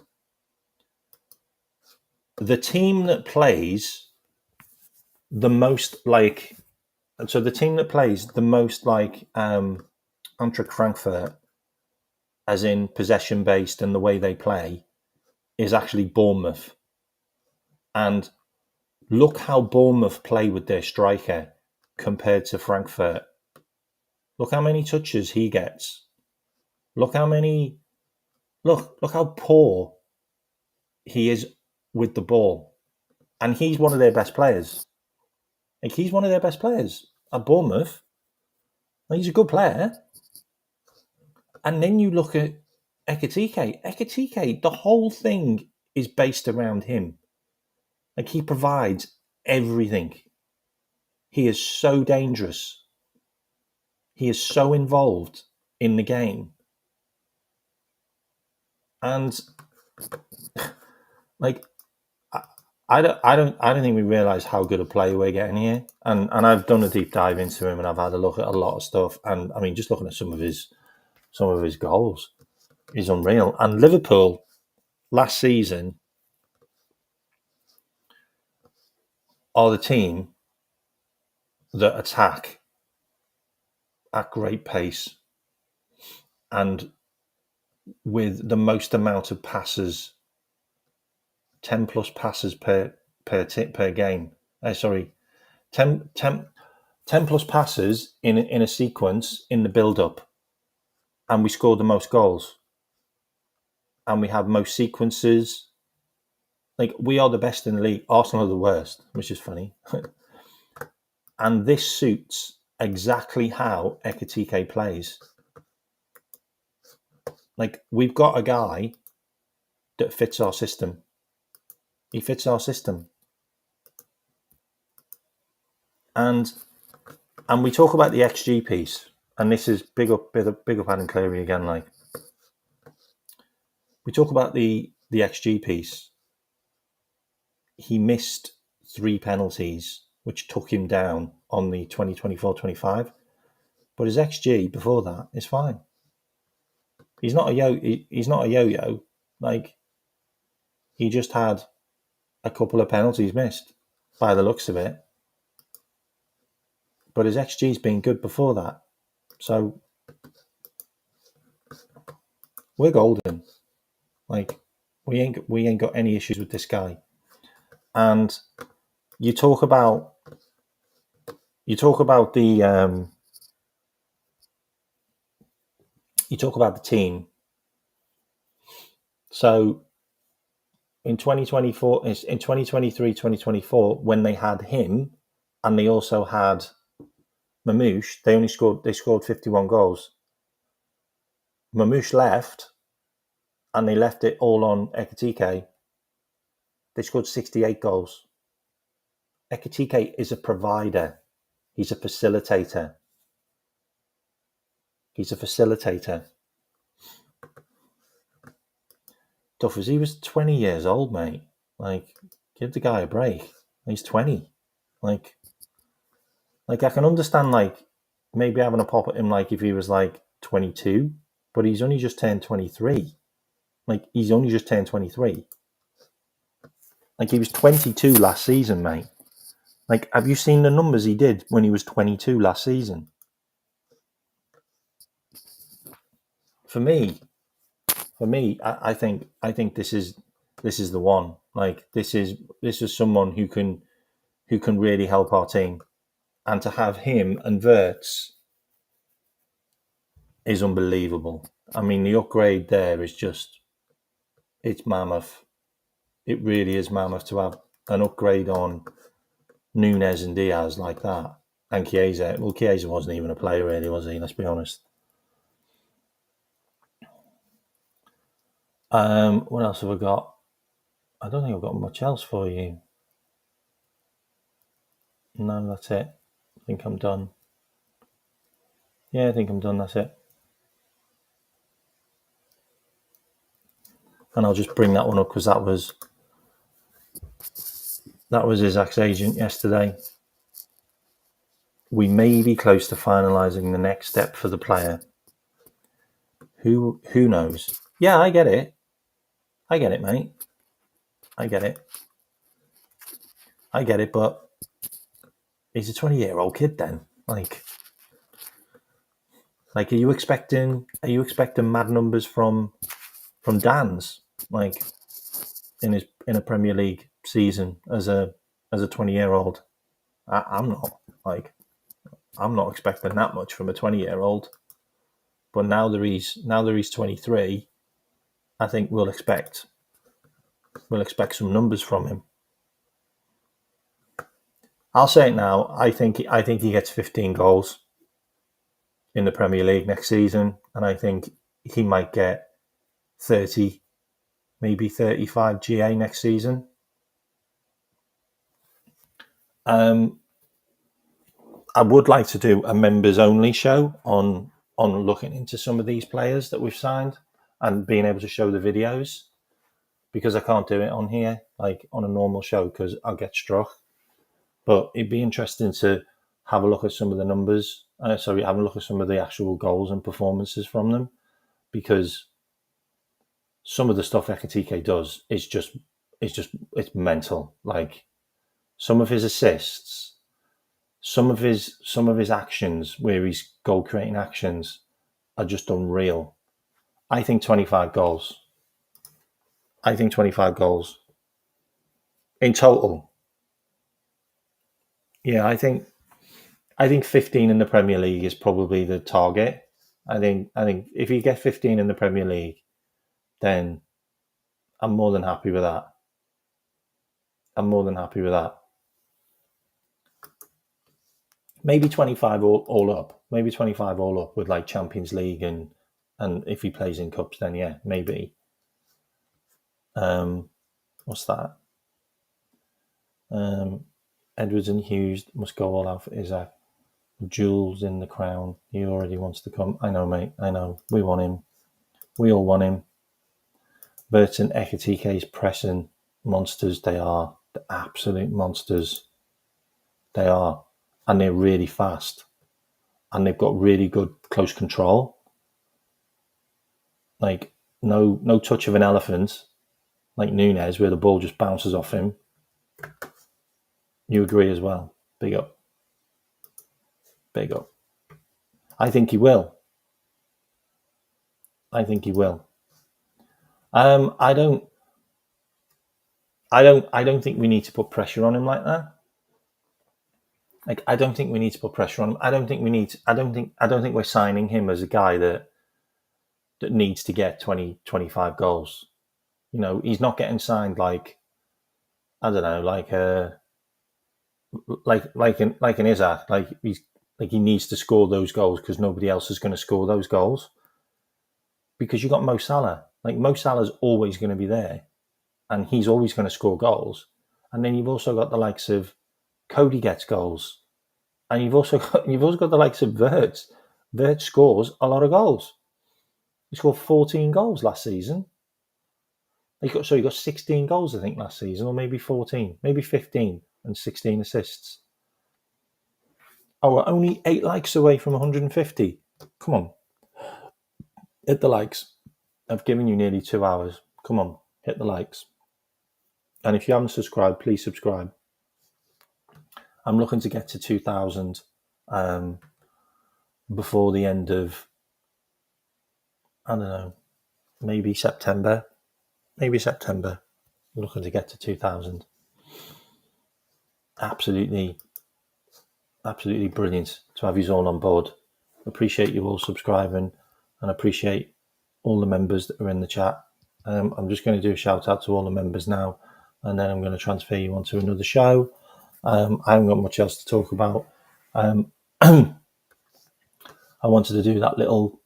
the team that plays the most like, so the team that plays the most like Eintracht Frankfurt, as in possession based and the way they play, is actually Bournemouth. And look how Bournemouth play with their striker compared to Frankfurt. Look how many touches he gets. Look how poor he is with the ball. And he's one of their best players. Like, he's one of their best players at Bournemouth. Like, he's a good player. And then you look at Ekitike. Ekitike, the whole thing is based around him. Like, he provides everything. He is so dangerous. He is so involved in the game. And like, I don't think we realise how good a player we're getting here. And I've done a deep dive into him, and I've had a look at a lot of stuff. And I mean, just looking at some of his goals is unreal. And Liverpool last season are the team that attack at great pace and with the most amount of passes, 10 plus passes per game. 10 plus passes in a sequence in the build-up, and we scored the most goals, and we have most sequences. Like, we are the best in the league. Arsenal are the worst, which is funny. And this suits exactly how Ekitike plays. Like, we've got a guy that fits our system. He fits our system. And we talk about the XG piece, and this is big up Adam Cleary again. Like, we talk about the XG piece. He missed 3 penalties, which took him down on the 2024-25. But his XG before that is fine. He's not a yo-yo. Like, he just had a couple of penalties missed by the looks of it. But his XG's been good before that. So we're golden. Like, we ain't got any issues with this guy. And you talk about the you talk about the team. So in 2024, in 2023, 2024, when they had him and they also had Mamouche, they scored 51 goals. Mamouche left, and they left it all on Ekitike. They scored 68 goals. Ekitike is a provider. He's a facilitator. Duffers, he was 20 years old, mate. Like, give the guy a break. He's 20. Like I can understand, like, maybe having a pop at him, like, if he was, like, 22, but he's only just turned 23. Like, he's only just turned 23. Like, he was 22 last season, mate. Like, have you seen the numbers he did when he was 22 last season? For me, I think this is the one. Like, this is someone who can really help our team, and to have him and Wirtz is unbelievable. I mean, the upgrade there is just, it's mammoth. It really is mammoth to have an upgrade on Nunes and Diaz like that, and Chiesa. Well, Chiesa wasn't even a player, really, was he? Let's be honest. What else have I got? I don't think I've got much else for you. No, that's it. I think I'm done. Yeah, I think I'm done. That's it. And I'll just bring that one up because that was Isaac's agent yesterday. We may be close to finalising the next step for the player. Who knows? Yeah, I get it. Mate. I get it, but he's a 20-year-old kid then. Like, are you expecting mad numbers from Dan's, like, in a Premier League season as a 20-year-old? I'm not. Like, I'm not expecting that much from a 20-year-old. But now that he's 23, I think we'll expect some numbers from him. I'll say it now. I think he gets 15 goals in the Premier League next season, and I think he might get 30, maybe 35 GA next season. I would like to do a members only show on looking into some of these players that we've signed and being able to show the videos, because I can't do it on here, like on a normal show, because I'll get struck. But it'd be interesting to have a look at some of the numbers. Have a look at some of the actual goals and performances from them, because some of the stuff Ekitike does is it's mental. Like, some of his assists, some of his actions where he's goal creating actions are just unreal. I think 25 goals. I think 25 goals in total. Yeah, I think 15 in the Premier League is probably the target. I think if you get 15 in the Premier League, then I'm more than happy with that. Maybe 25 all up. Maybe 25 all up with like Champions League and if he plays in cups, then yeah, maybe. What's that? Edwards and Hughes must go all out for Isaac. Jules in the crown. He already wants to come. I know, mate. I know. We want him. We all want him. Burton, Ekatike's pressing monsters. They are the absolute monsters. They are, and they're really fast, and they've got really good close control. Like no touch of an elephant, like Nunes, where the ball just bounces off him. You agree as well? Big up. Big up. I think he will. I think think we need to put pressure on him like that. Like, I don't think we need to put pressure on him. I don't think we're signing him as a guy that needs to get 20, 25 goals. You know, he's not getting signed like, I don't know, like an Isaac. Like he needs to score those goals because nobody else is going to score those goals. Because you got Mo Salah. Like, Mo Salah's always going to be there, and he's always going to score goals. And then you've also got the likes of Cody gets goals, and you've also got the likes of Wirtz. Wirtz scores a lot of goals. He scored 14 goals last season. He got 16 goals, I think, last season, or maybe 14, maybe 15, and 16 assists. Oh, we're only 8 likes away from 150. Come on, hit the likes. I've given you nearly 2 hours. Come on, hit the likes. And if you haven't subscribed, please subscribe. I'm looking to get to 2,000 before the end of, I don't know, maybe September. I'm looking to get to 2,000. Absolutely brilliant to have you all on board. Appreciate you all subscribing, and appreciate all the members that are in the chat. I'm just going to do a shout out to all the members now, and then I'm going to transfer you onto another show. I haven't got much else to talk about. I wanted to do that little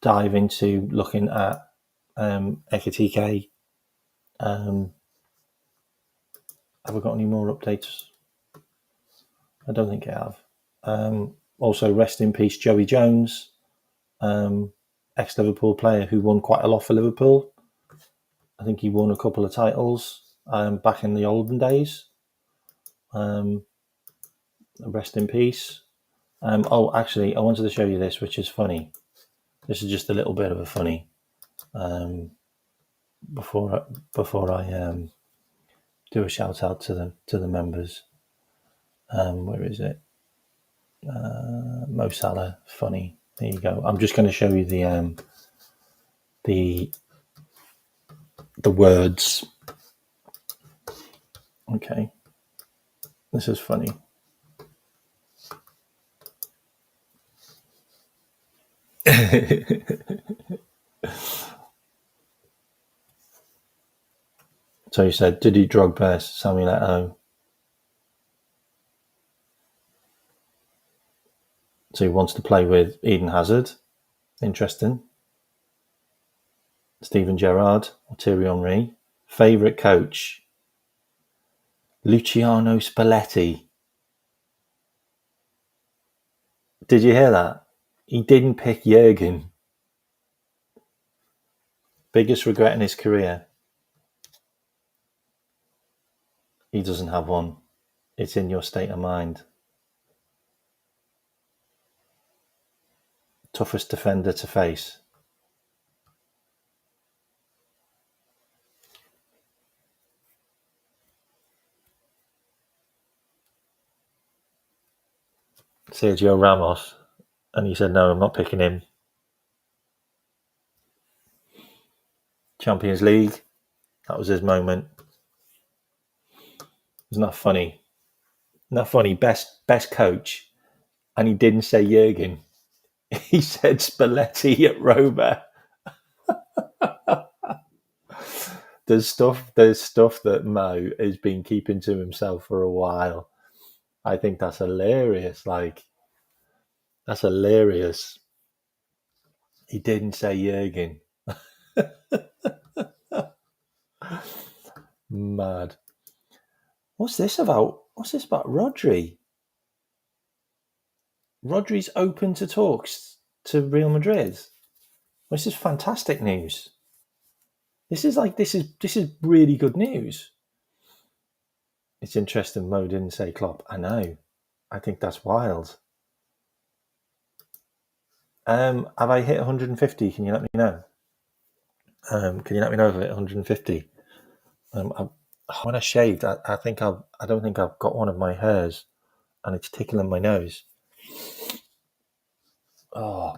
dive into looking at Ekatike. Have I got any more updates? I don't think I have. Also, rest in peace, Joey Jones, ex-Liverpool player who won quite a lot for Liverpool. I think he won a couple of titles back in the olden days. Rest in peace. Actually, I wanted to show you this, which is funny. This is just a little bit of a funny. Before I do a shout out to the members. Where is it? Mo Salah, funny. There you go. I'm just going to show you the words. Okay, this is funny. So you said, did he Drogba, Samuel Eto'o? So he wants to play with Eden Hazard. Interesting. Steven Gerrard or Thierry Henry. Favourite coach? Luciano Spalletti. Did you hear that? He didn't pick Jurgen. Biggest regret in his career? He doesn't have one. It's in your state of mind. Toughest defender to face? Sergio Ramos, and he said, "No, I'm not picking him." Champions League, that was his moment. Isn't that funny? Not funny. Best coach, and he didn't say Jurgen. He said Spalletti at Roma. There's stuff that Mo has been keeping to himself for a while. I think that's hilarious. Like, that's hilarious. He didn't say Jurgen. Mad. What's this about? What's this about Rodri? Rodri's open to talks to Real Madrid. This is fantastic news. This is really good news. It's interesting Mo didn't say Klopp. I know. I think that's wild. Have I hit 150? Can you let me know? Can you let me know if I hit 150? When I shaved, I don't think I've got one of my hairs, and it's tickling my nose. Oh.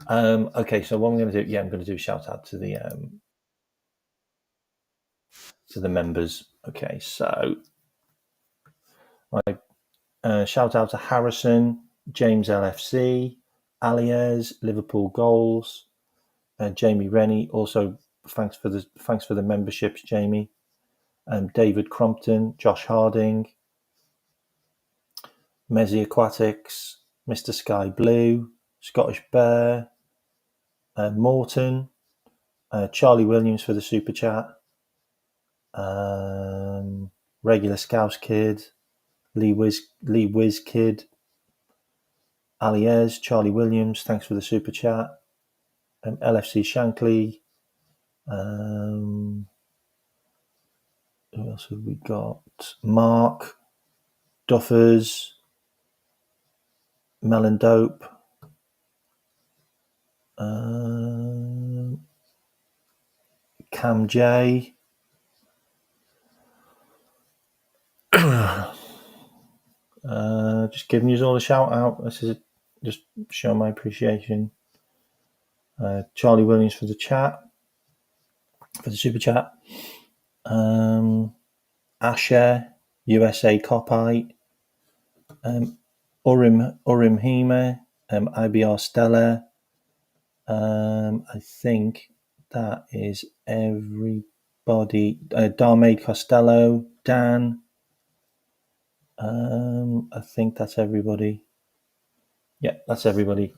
Okay, so what I'm going to do? Yeah, I'm going to do a shout out to the members. Okay, so shout out to Harrison, James LFC, Aliez, Liverpool Goals, Jamie Rennie. Also, thanks for the memberships, Jamie. David Crompton, Josh Harding, Mezzy Aquatics, Mr. Sky Blue, Scottish Bear, Morton, Charlie Williams for the super chat, Regular Scouse Kid, Lee Wiz Kid, Aliez, Charlie Williams, thanks for the super chat, LFC Shankly, who else have we got? Mark, Duffers, Melon Dope, Cam J, just giving you all a shout out. This is just showing my appreciation. Charlie Williams for the chat, for the super chat. Asher, USA Copite, Urim Hime, IBR Stella. I think that is everybody. Darmaid Costello, Dan. I think that's everybody. Yeah, that's everybody.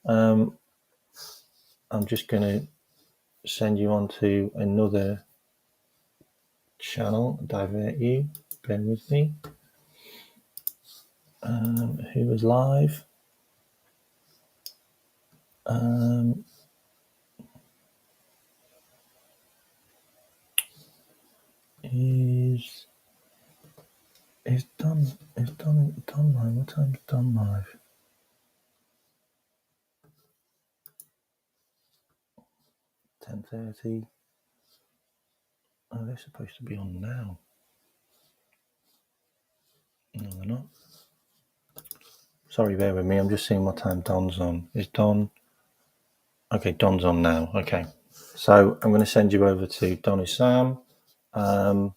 I'm just going to send you on to another channel, divert you. Bear with me. Who was live? Is done live? What time's done live? 10:30. Oh, they're supposed to be on now. No, they're not. Sorry, bear with me. I'm just seeing what time Don's on. Is Don? Okay, Don's on now. Okay, so I'm going to send you over to Donny Sam. I'm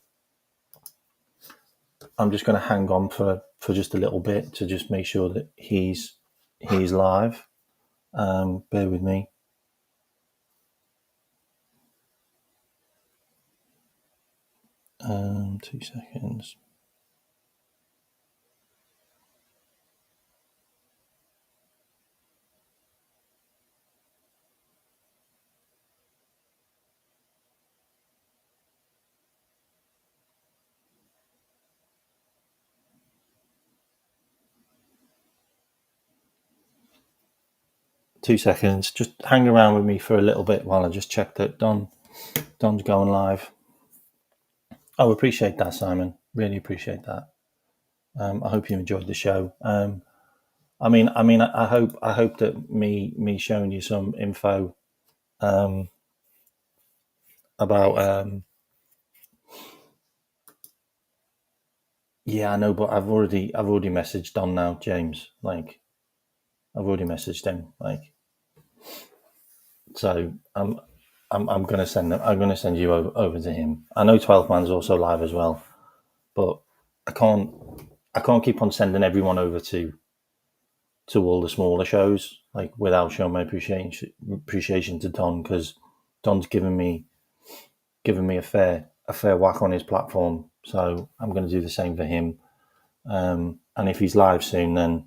just going to hang on for just a little bit to just make sure that he's live. Bear with me. 2 seconds. Just hang around with me for a little bit while I just check that Don's going live. Oh, appreciate that, Simon. Really appreciate that. I hope you enjoyed the show. I hope that me showing you some info about Yeah, I know, but I've already messaged Don now, James. Like, I've already messaged him. Like, so I'm gonna send them. I'm gonna send you over to him. I know 12 Man's also live as well, but I can't keep on sending everyone over to all the smaller shows like without showing my appreciation to Don, because Don's given me a fair whack on his platform. So I'm going to do the same for him. And if he's live soon, then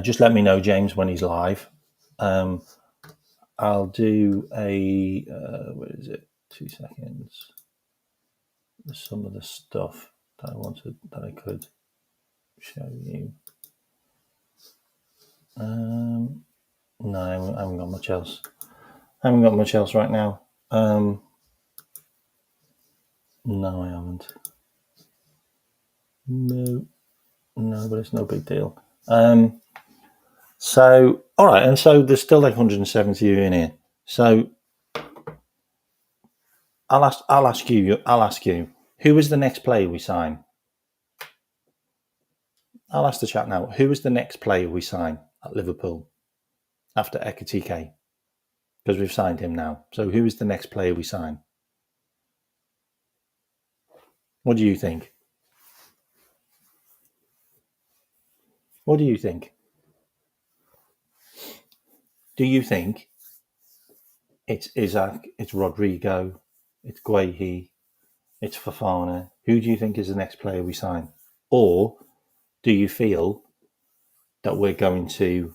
just let me know, James, when he's live. I'll do a where is it? 2 seconds. There's some of the stuff that I could show you. No, I haven't got much else. I haven't got much else right now. No, I haven't. No, but it's no big deal. So, all right, and so there's still like 170 in here. So, I'll ask you, who is the next player we sign? I'll ask the chat now. Who is the next player we sign at Liverpool after Ekitike? Because we've signed him now. So, who is the next player we sign? What do you think? What do you think? Do you think it's Isaac, it's Rodrigo, it's Guehi, it's Fofana? Who do you think is the next player we sign? Or do you feel that we're going to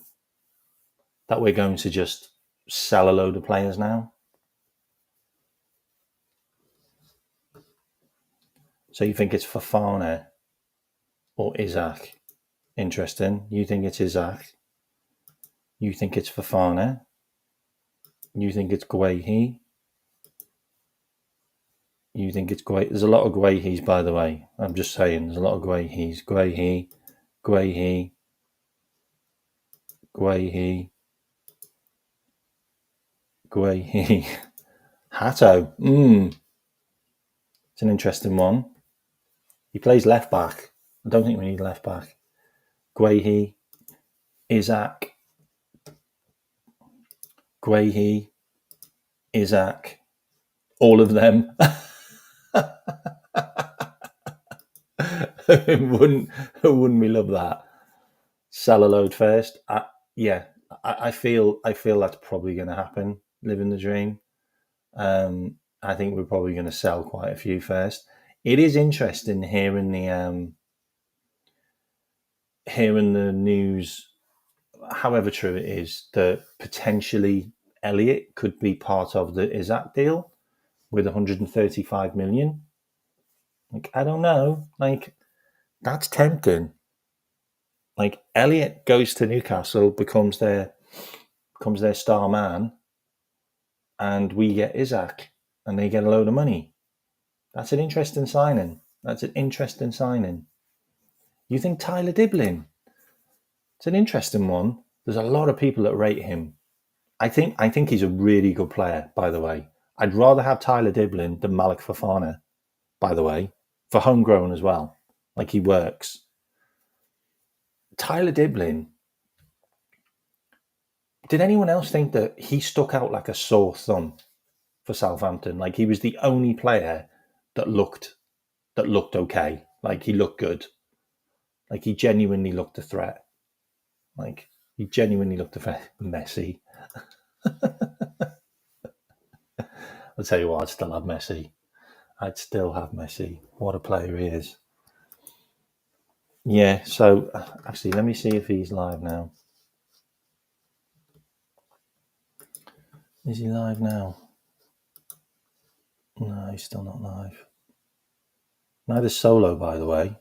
just sell a load of players now? So you think it's Fofana or Isaac? Interesting. You think it's Isaac. You think it's Fofana. You think it's Guehi. You think it's Guehi. There's a lot of Guehis, by the way. I'm just saying, there's a lot of Guehis. Guehi, Guehi, Guehi, Guehi. Hato. It's an interesting one. He plays left back. I don't think we need left back. Guehi, Isaac, Guehi, Isaac, all of them. wouldn't we love that? Sell a load first. I feel that's probably going to happen. Living the dream. I think we're probably going to sell quite a few first. It is interesting hearing the news, however true it is, that potentially Elliott could be part of the Isaac deal with 135 million. Like, I don't know. Like, that's tempting. Like, Elliott goes to Newcastle, becomes their star man, and we get Isaac, and they get a load of money. That's an interesting signing. You think Tyler Diblin? It's an interesting one. There's a lot of people that rate him. I think he's a really good player, by the way. I'd rather have Tyler Diblin than Malik Fofana, by the way, for homegrown as well. Like, he works. Tyler Diblin, did anyone else think that he stuck out like a sore thumb for Southampton? Like, he was the only player that looked okay. Like, he looked good. Like, he genuinely looked a threat. Like, he genuinely looked a threat. Messi. I'll tell you what, I'd still have Messi. What a player he is. Yeah, so actually, let me see if he's live now. Is he live now? No, he's still not live. Neither Solo, by the way.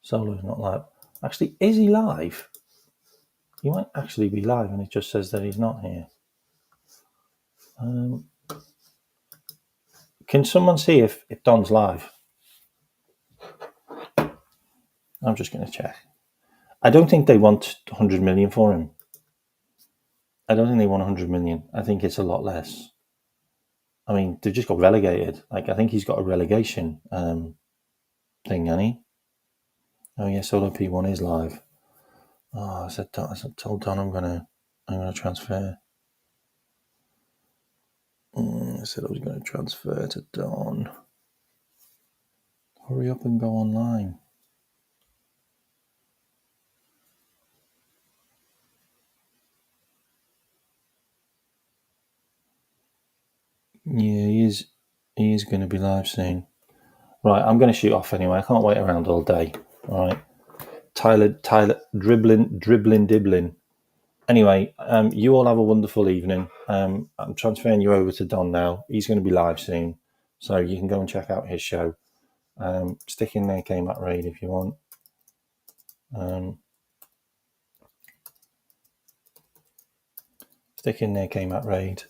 Solo's not live. Actually, is he live? He might actually be live, and it just says that he's not here. Can someone see if Don's live? I'm just going to check. I don't think they want 100 million for him. I don't think they want 100 million. I think it's a lot less. I mean, they've just got relegated. Like, I think he's got a relegation thing, hasn't he? Oh yeah, Solo P1 is live. Oh, I told Don I'm gonna transfer. I said I was going to transfer to Don. Hurry up and go online. Yeah, he is going to be live soon. Right, I'm going to shoot off anyway. I can't wait around all day. All right, Tyler, dribbling. Anyway, you all have a wonderful evening. I'm transferring you over to Don now. He's going to be live soon, so you can go and check out his show. Stick in there, Kmack Raid, if you want. Stick in there, Kmack Raid,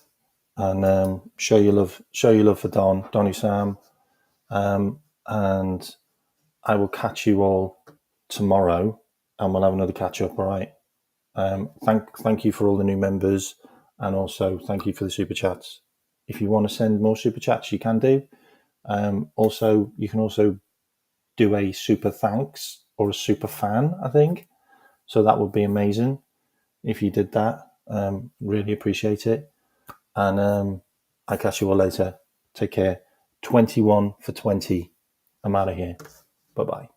and show your love for Donny Sam, and I will catch you all tomorrow, and we'll have another catch up. All right. Thank you for all the new members, and also thank you for the super chats. If you want to send more super chats, you can do. Also, you can also do a super thanks or a super fan, I think. So that would be amazing if you did that. Really appreciate it. And I'll catch you all later. Take care. 21 for 20. I'm out of here. Bye-bye.